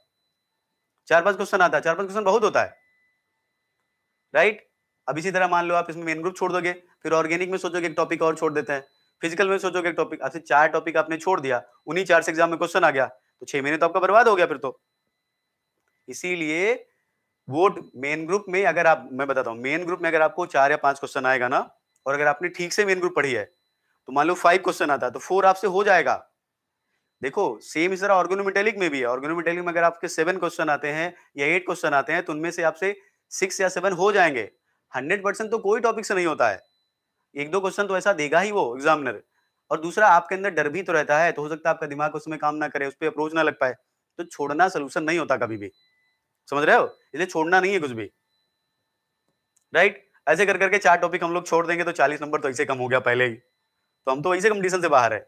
4-5 क्वेश्चन आता है, 4-5 क्वेश्चन बहुत होता है, राइट। अब इसी तरह मान लो आप इसमें मेन ग्रुप छोड़ दोगे, फिर ऑर्गेनिक में सोचोगे एक टॉपिक और छोड़ देते हैं, फिजिकल में सोचोगे एक टॉपिक, आपसे 4 टॉपिक आपने छोड़ दिया, उन्हीं 4 से एग्जाम में क्वेश्चन आ गया, तो 6 महीने तो आपका बर्बाद हो गया फिर तो। इसीलिए वो मेन ग्रुप में अगर आप, मैं बताता हूँ, मेन ग्रुप में अगर आपको 4 या 5 क्वेश्चन आएगा ना, और अगर आपने ठीक से मेन ग्रुप पढ़ी है, तो मान लो 5 क्वेश्चन आता है तो 4 आपसे हो जाएगा। देखो सेम इस तरह ऑर्गेनोमेटेलिक में भी है, ऑर्गेनोमेटेलिक में अगर आपके 7 क्वेश्चन आते हैं या 8 क्वेश्चन आते हैं, तो उनमें से आपसे 6 या 7 हो जाएंगे। 100% तो कोई टॉपिक से नहीं होता है, एक दो क्वेश्चन तो ऐसा देगा ही वो एग्जामिनर। और दूसरा, आपके अंदर डर भी तो रहता है, तो हो सकता है आपका दिमाग उसमें काम ना करे, उस पर अप्रोच ना लग पाए, तो छोड़ना सोल्यूशन नहीं होता कभी भी, समझ रहे हो। इसलिए छोड़ना नहीं है कुछ भी, राइट। ऐसे कर करके 4 टॉपिक हम लोग छोड़ देंगे तो 40 नंबर तो ऐसे कम हो गया पहले ही, तो हम तो ऐसे कंपटीशन से बाहर है।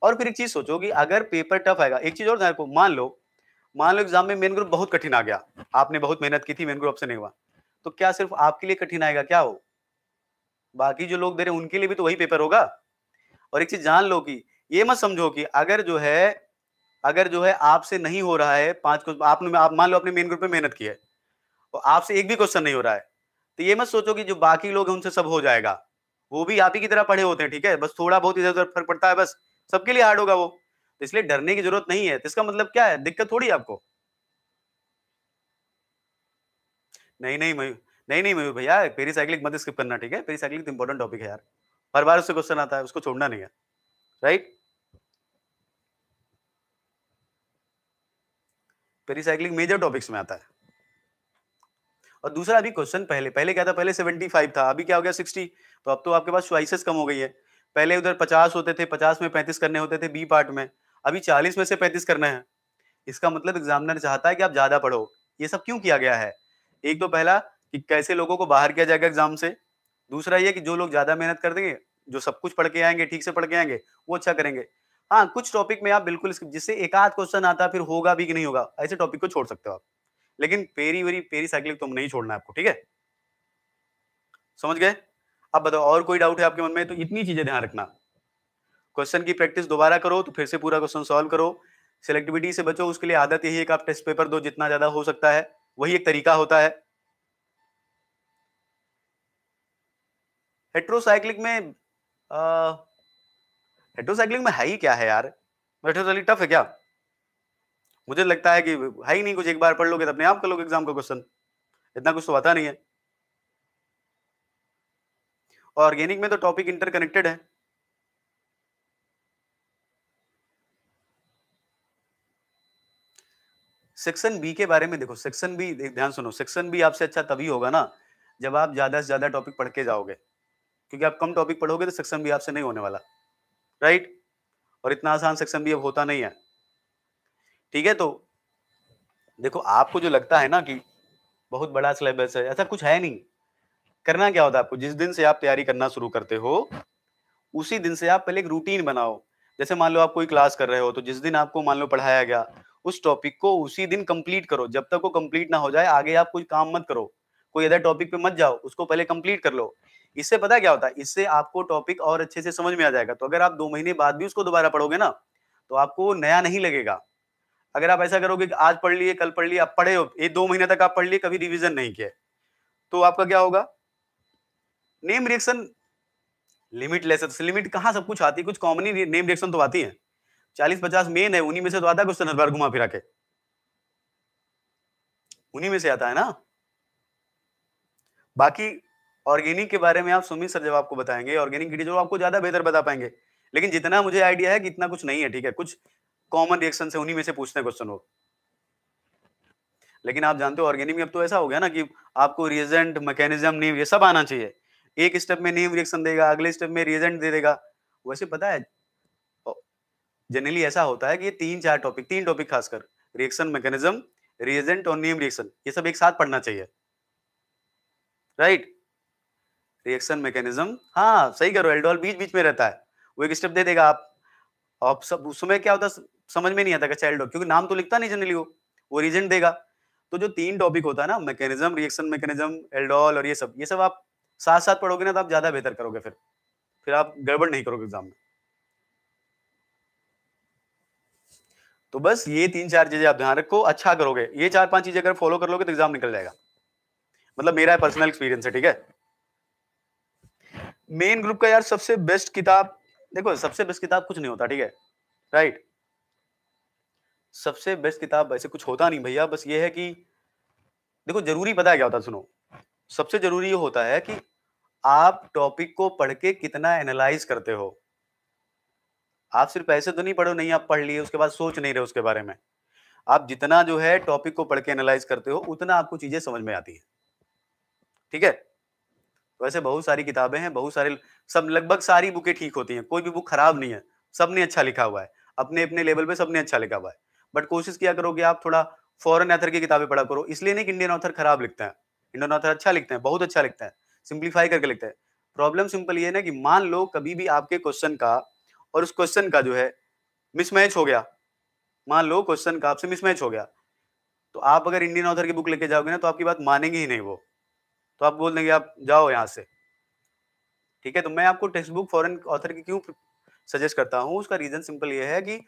और फिर एक चीज सोचो कि अगर पेपर टफ आएगा, एक चीज और ध्यान रखो, मान लो एग्जाम में मेन ग्रुप बहुत कठिन आ गया, आपने बहुत मेहनत की थी, मेन ग्रुप से नहीं हुआ, तो क्या सिर्फ आपके लिए कठिन आएगा? क्या हो, बाकी जो लोग दे रहे हैं उनके लिए भी तो वही पेपर होगा। और एक चीज जान लो कि ये मत समझो कि अगर जो है आपसे नहीं हो रहा है पांच को, आप मान लो अपने मेन ग्रुप में मेहनत की है और आपसे एक भी क्वेश्चन नहीं हो रहा है, तो ये मत सोचो कि जो बाकी लोग हैं उनसे सब हो जाएगा। वो भी आप ही की तरह पढ़े होते हैं, ठीक है, बस थोड़ा बहुत इधर उधर फर्क पड़ता है, बस सबके लिए हार्ड होगा वो, तो इसलिए डरने की जरूरत नहीं है। तो इसका मतलब क्या है, दिक्कत थोड़ी है आपको। नहीं नहीं मयूर, नहीं नहीं मयूर भैया, पेरीसाइक्लिक मत स्किप करना, ठीक है, पेरीसाइक्लिक तो इंपॉर्टेंट टॉपिक है यार, हर बार उससे क्वेश्चन आता है, उसको छोड़ना नहीं है, राइट। पेरीसाइक्लिक मेजर टॉपिक्स में आता है। और दूसरा, अभी क्वेश्चन पहले पहले क्या था, पहले 75 था, अभी क्या हो गया 60, तो अब तो आपके पास चॉइसेस कम हो गई है। पहले उधर 50 होते थे, 50 में 35 करने होते थे बी पार्ट में, अभी 40 में से 35 करना है। इसका मतलब एग्जामिनर चाहता है कि आप ज्यादा पढ़ो। ये सब क्यों किया गया है? एक तो पहला कि कैसे लोगों को बाहर किया जाएगा एग्जाम से, दूसरा ये कि जो लोग ज्यादा मेहनत कर देंगे, जो सब कुछ पढ़ के आएंगे, ठीक से पढ़ के आएंगे, वो अच्छा करेंगे। हाँ, कुछ टॉपिक में आप बिल्कुल जिससे एक आध क्वेश्चन आता फिर होगा भी कि नहीं होगा, ऐसे टॉपिक को छोड़ सकते हो आप, लेकिन पेरी साइक्लिक तुम नहीं छोड़ना आपको, ठीक है, समझ गए। अब बताओ और कोई डाउट है आपके मन में? तो इतनी चीजें ध्यान रखना, क्वेश्चन की प्रैक्टिस दोबारा करो, तो फिर से पूरा क्वेश्चन सॉल्व करो, सिलेक्टिविटी से बचो, उसके लिए आदत यही है कि आप टेस्ट पेपर दो जितना ज्यादा हो सकता है, वही एक तरीका होता है। हेट्रोसाइक्लिक में हेट्रोसाइक्लिक में है ही क्या है यार, हेट्रोसाइक्लिक टफ है क्या? मुझे लगता है कि है ही नहीं कुछ, एक बार पढ़ लोगे तो अपने आप कर लोगे एग्जाम का क्वेश्चन, इतना कुछ तो आता नहीं है। ऑर्गेनिक में तो टॉपिक इंटरकनेक्टेड है। सेक्शन बी के बारे में देखो, सेक्शन बी ध्यान सुनो, सेक्शन बी आपसे अच्छा तभी होगा ना जब आप ज्यादा से ज्यादा टॉपिक पढ़ के जाओगे, क्योंकि आप कम टॉपिक पढ़ोगे तो सेक्शन बी आपसे नहीं होने वाला, राइट। और इतना आसान सेक्शन बी अब होता नहीं है, ठीक है। तो देखो, आपको जो लगता है ना कि बहुत बड़ा सिलेबस है, ऐसा कुछ है नहीं। करना क्या होता है आपको, जिस दिन से आप तैयारी करना शुरू करते हो उसी दिन से आप पहले एक रूटीन बनाओ। जैसे मान लो आप कोई क्लास कर रहे हो, तो जिस दिन आपको मान लो पढ़ाया गया उस टॉपिक को उसी दिन कंप्लीट करो, जब तक वो कंप्लीट ना हो जाए आगे आप कोई काम मत करो, कोई अदर टॉपिक पे मत जाओ, उसको पहले कंप्लीट कर लो। इससे पता क्या होता है, इससे आपको टॉपिक और अच्छे से समझ में आ जाएगा, तो अगर आप 2 महीने बाद भी उसको दोबारा पढ़ोगे ना, तो आपको वो नया नहीं लगेगा। अगर आप ऐसा करोगे कि आज पढ़ लिए, कल पढ़ लिए, आप पढ़े हो, ये 2 महीने तक आप पढ़ लिए, कभी रिविजन नहीं किया, तो आपका क्या होगा, नेम रिएक्शन लिमिटलेस है। लिमिट कहाँ सब कुछ आती है, कुछ कॉमन ही नेम रिएक्शन तो आती है। 40-50 मेन है, उन्हीं में से तो आता है क्वेश्चन हर बार घुमा फिरा के, उन्हीं में से आता है ना। बाकी ऑर्गेनिक के बारे में आप सुमित सर जब आपको बताएंगे, ऑर्गेनिक कीड़े जो आपको ज्यादा बेहतर बता पाएंगे, लेकिन जितना मुझे आइडिया है कि इतना कुछ नहीं है, ठीक है, कुछ कॉमन रिएक्शन से उन्हीं में से पूछते हैं क्वेश्चन वो। लेकिन आप जानते हो ऑर्गेनिक में अब तो ऐसा हो गया ना कि आपको रिएजेंट, मैकेनिज्म, नेम ये सब आना चाहिए। एक स्टेप में नेम रिएक्शन देगा, अगले स्टेप में रिएजेंट दे देगा। वैसे पता है जनरली ऐसा होता है कि ये 3-4 टॉपिक, 3 टॉपिक खासकर, रिएक्शन मैकेनिज्म, रिएजेंट और नेम रिएक्शन, ये सब एक साथ पढ़ना चाहिए, राइट। रिएक्शन मैकेनिज्म, हाँ सही करो, एल्डोल बीच बीच में रहता है, वो एक स्टेप दे देगा। आप सब उसमें क्या होता है समझ में नहीं आता कि एल्डोल, क्योंकि नाम तो लिखता नहीं जनरली वो रिएजेंट देगा। तो जो 3 टॉपिक होता है ना, मैकेनिज्म, रिएक्शन मैकेनिज्म, एल्डोल और ये सब आप साथ साथ पढ़ोगे ना तो आप ज्यादा बेहतर करोगे, फिर आप गड़बड़ नहीं करोगे एग्जाम में। तो बस ये 3-4 चीजें आप ध्यान रखो, अच्छा करोगे, ये 4-5 चीजें अगर फॉलो कर लोगे तो एग्जाम निकल जाएगा, मतलब मेरा पर्सनल एक्सपीरियंस है, ठीक है। मेन ग्रुप का यार सबसे बेस्ट किताब, देखो सबसे बेस्ट किताब कुछ नहीं होता, ठीक है, राइट। सबसे बेस्ट किताब वैसे कुछ होता नहीं भैया, बस ये है कि देखो जरूरी पता है क्या होता है, सुनो, सबसे जरूरी ये होता है कि आप टॉपिक को पढ़ के कितना एनालाइज करते हो। आप सिर्फ ऐसे तो नहीं पढ़ो, नहीं आप पढ़ लिए उसके बाद सोच नहीं रहे उसके बारे में। आप जितना जो है टॉपिक को पढ़ के एनालाइज करते हो उतना आपको चीजें समझ में आती है, ठीक है। वैसे बहुत सारी किताबें हैं, बहुत सारे, सब लगभग सारी बुकें ठीक होती हैं, कोई भी बुक खराब नहीं है, सबने अच्छा लिखा हुआ है, अपने अपने लेवल पे सबने अच्छा लिखा हुआ है। बट कोशिश किया करो कि आप थोड़ा फॉरेन ऑथर की किताबें पढ़ा करो, इसलिए नहीं कि इंडियन ऑथर खराब लिखते हैं, इंडियन ऑथर अच्छा लिखते हैं, बहुत अच्छा लिखते हैं, सिंप्लीफाई करके लिखते हैं। प्रॉब्लम सिंपल ये है ना कि मान लो कभी भी आपके क्वेश्चन का और उस क्वेश्चन का जो है मिसमैच हो गया, मान लो क्वेश्चन का आपसे मिसमैच हो गया, तो आप अगर इंडियन ऑथर की बुक लेके जाओगे ना तो आपकी बात मानेंगे ही नहीं वो, तो आप बोल देंगे आप जाओ यहाँ से, ठीक है। तो मैं आपको टेक्स्ट बुक फॉरेन ऑथर की क्यों सजेस्ट करता हूँ, उसका रीजन सिंपल ये है कि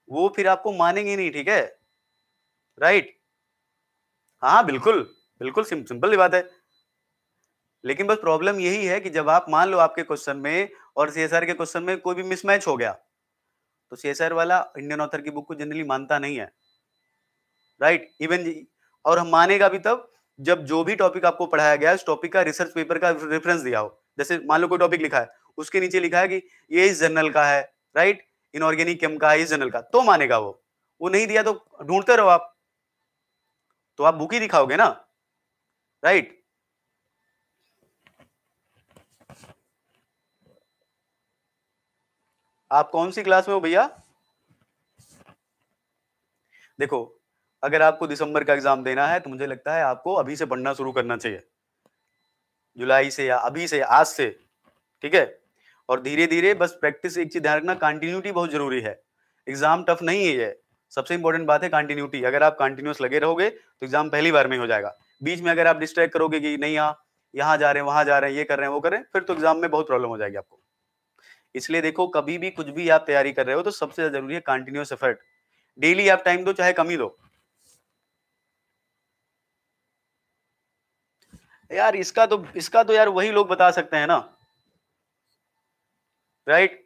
वो फिर आपको मानेंगे नहीं, ठीक है, राइट। हाँ बिल्कुल, बिल्कुल सिंपल सी बात है। लेकिन बस प्रॉब्लम यही है कि जब आप मान लो आपके क्वेश्चन में और सीएसआर के क्वेश्चन में कोई भी मिसमैच हो गया, तो सीएसआर वाला इंडियन ऑथर की बुक को जनरली मानता नहीं है, राइट। इवन और हम मानेगा भी तब जब जो भी टॉपिक आपको पढ़ाया गया है उस टॉपिक का रिसर्च पेपर का रेफरेंस दिया हो। जैसे मान लो कोई टॉपिक लिखा है, उसके नीचे लिखा है कि ये इस जर्नल का है, राइट, इनऑर्गेनिक केम का है, इस जर्नल का, तो मानेगा वो नहीं दिया तो ढूंढते रहो आप, तो आप बुक ही दिखाओगे ना, राइट। आप कौन सी क्लास में हो भैया? देखो अगर आपको दिसंबर का एग्जाम देना है तो मुझे लगता है आपको अभी से पढ़ना शुरू करना चाहिए, जुलाई से या अभी से, आज से, ठीक है। और धीरे धीरे बस प्रैक्टिस, एक चीज ध्यान रखना, कंटिन्यूटी बहुत जरूरी है। एग्जाम टफ नहीं है ये, सबसे इंपॉर्टेंट बात है कंटिन्यूटी। अगर आप कंटिन्यूस लगे रहोगे तो एग्जाम पहली बार में हो जाएगा। बीच में अगर आप डिस्ट्रैक्ट करोगे कि नहीं यहाँ जा रहे हैं, वहां जा रहे हैं, ये कर रहे हैं, वो कर रहे हैं, फिर तो एग्जाम में बहुत प्रॉब्लम हो जाएगी आपको। इसलिए देखो कभी भी कुछ भी आप तैयारी कर रहे हो तो सबसे ज्यादा जरूरी है कंटिन्यूस एफर्ट। डेली आप टाइम दो चाहे कम ही दो। यार इसका तो यार वही लोग बता सकते हैं ना, राइट।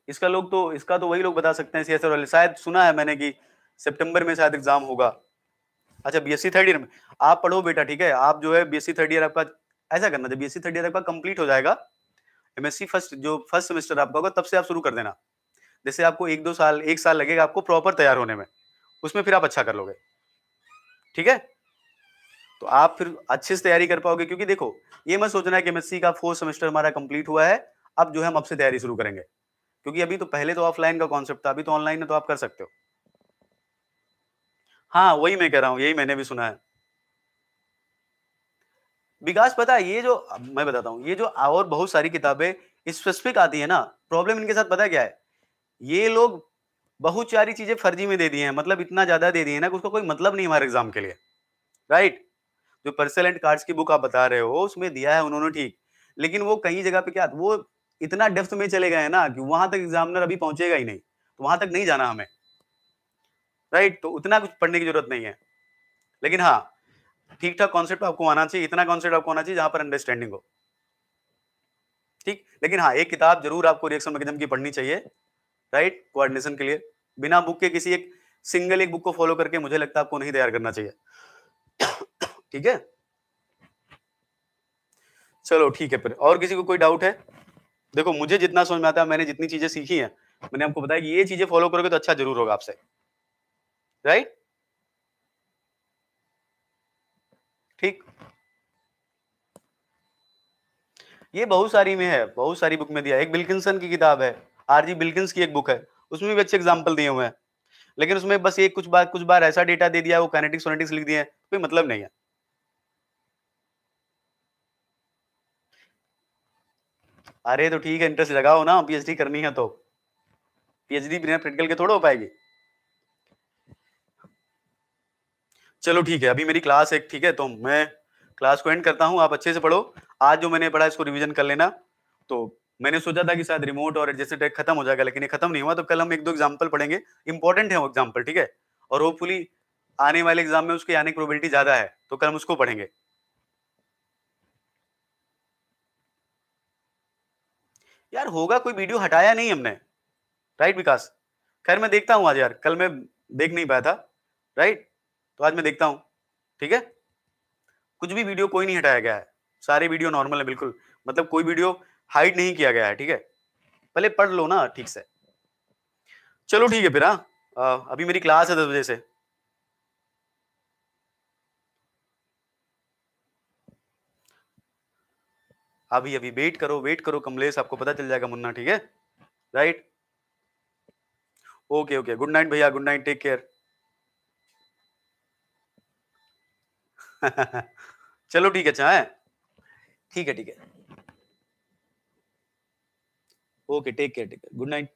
इसका तो वही लोग बता सकते हैं, सीएसआर वाले। शायद सुना है मैंने कि सितंबर में शायद एग्जाम होगा। अच्छा बीएससी थर्ड ईयर में आप पढ़ो बेटा, ठीक है। आप जो है बीएससी थर्ड ईयर आपका, ऐसा करना जब बीएससी थर्ड ईयर आपका कंप्लीट हो जाएगा, एमएससी फर्स्ट सेमेस्टर आपका होगा तब से आप शुरू कर देना। जैसे आपको 1-2 साल, 1 साल लगेगा आपको प्रॉपर तैयार होने में, उसमें फिर आप अच्छा कर लोगे, ठीक है। तो आप फिर अच्छे से तैयारी कर पाओगे, क्योंकि देखो ये मत सोचना है कि एमएससी का 4th सेमेस्टर हमारा कंप्लीट हुआ है, अब जो है हम अब से तैयारी शुरू करेंगे, क्योंकि अभी तो पहले तो ऑफलाइन का कॉन्सेप्ट था, अभी तो ऑनलाइन है, तो आप कर सकते हो। हाँ वही मैं कह रहा हूँ, यही मैंने भी सुना है। विकास पता है ये जो मैं बताता हूँ, ये जो और बहुत सारी किताबें स्पेसिफिक आती है ना, प्रॉब्लम इनके साथ पता है क्या है, ये लोग बहुत सारी चीजें फर्जी में दे दी हैं, मतलब इतना ज्यादा दे दी है ना कि उसका कोई मतलब नहीं हमारे एग्जाम के लिए, राइट। जो पर्सल एंड कार्ड्स की बुक आप बता रहे हो उसमें दिया है उन्होंने, ठीक, लेकिन वो कई जगह पे क्या वो इतना डेप्थ में चले गए हैं ना कि वहां तक एग्जामिनर अभी पहुंचेगा ही नहीं, तो वहां तक नहीं जाना हमें, राइट। तो उतना कुछ पढ़ने की जरूरत नहीं है, लेकिन हाँ ठीक ठाक कॉन्सेप्ट आपको आना चाहिए, इतना कॉन्सेप्ट आपको आना चाहिए जहां पर अंडरस्टैंडिंग हो, ठीक। लेकिन हाँ एक किताब जरूर आपको रिएक्शन मैकेनिज्म की पढ़नी चाहिए, राइट, कोऑर्डिनेशन के लिए। बिना बुक के किसी एक सिंगल एक बुक को फॉलो करके मुझे लगता है आपको नहीं तैयार करना चाहिए। ठीक है, चलो ठीक है। फिर और किसी को कोई डाउट है? देखो मुझे जितना समझ में आता है, मैंने जितनी चीजें सीखी हैं, मैंने आपको बताया कि ये चीजें फॉलो करोगे तो अच्छा जरूर होगा आपसे, राइट? ठीक, ये बहुत सारी में है, बहुत सारी बुक में दिया है। एक बिल्किंसन की किताब है, आरजी बिल्किंस की एक बुक है, उसमें भी अच्छे एग्जाम्पल दिए हुए हैं, लेकिन उसमें बस एक कुछ बार ऐसा डेटा दे दिया, वो काइनेटिक्स फोनेटिक्स लिख दिए, कोई मतलब नहीं है। अरे तो ठीक है, इंटरेस्ट लगाओ ना, पीएचडी करनी है तो। पीएचडी बिना प्रैक्टिकल के थोड़ा हो पाएगी। चलो ठीक है, अभी मेरी क्लास है, ठीक है, तो मैं क्लास को एंड करता हूँ। आप अच्छे से पढ़ो, आज जो मैंने पढ़ा इसको रिवीजन कर लेना। तो मैंने सोचा था कि शायद रिमोट और एडजेसेंट अटैक खत्म हो जाएगा, लेकिन ये खत्म नहीं हुआ। तो कल हम एक दो एग्जाम्पल पढ़ेंगे, इंपॉर्टेंट है वो एग्जाम्पल, ठीक है, और होपफुली आने वाले एग्जाम में उसके आने की प्रोबेबिलिटी ज्यादा है, तो कल हम उसको पढ़ेंगे। यार होगा, कोई वीडियो हटाया नहीं हमने, राइट विकास? खैर मैं देखता हूँ आज, यार कल मैं देख नहीं पाया था, राइट? तो आज मैं देखता हूँ, ठीक है। कुछ भी वीडियो कोई नहीं हटाया गया है, सारे वीडियो नॉर्मल है बिल्कुल, मतलब कोई वीडियो हाइड नहीं किया गया है, ठीक है। पहले पढ़ लो ना ठीक से। चलो ठीक है फिर, हाँ अभी मेरी क्लास है 10 बजे से। अभी अभी वेट करो, वेट करो कमलेश, आपको पता चल जाएगा मुन्ना, ठीक है, right? Okay okay, good night भैया, गुड नाइट, टेक केयर। चलो ठीक है, अच्छा है, ठीक है ठीक है, okay take care, take care, good night.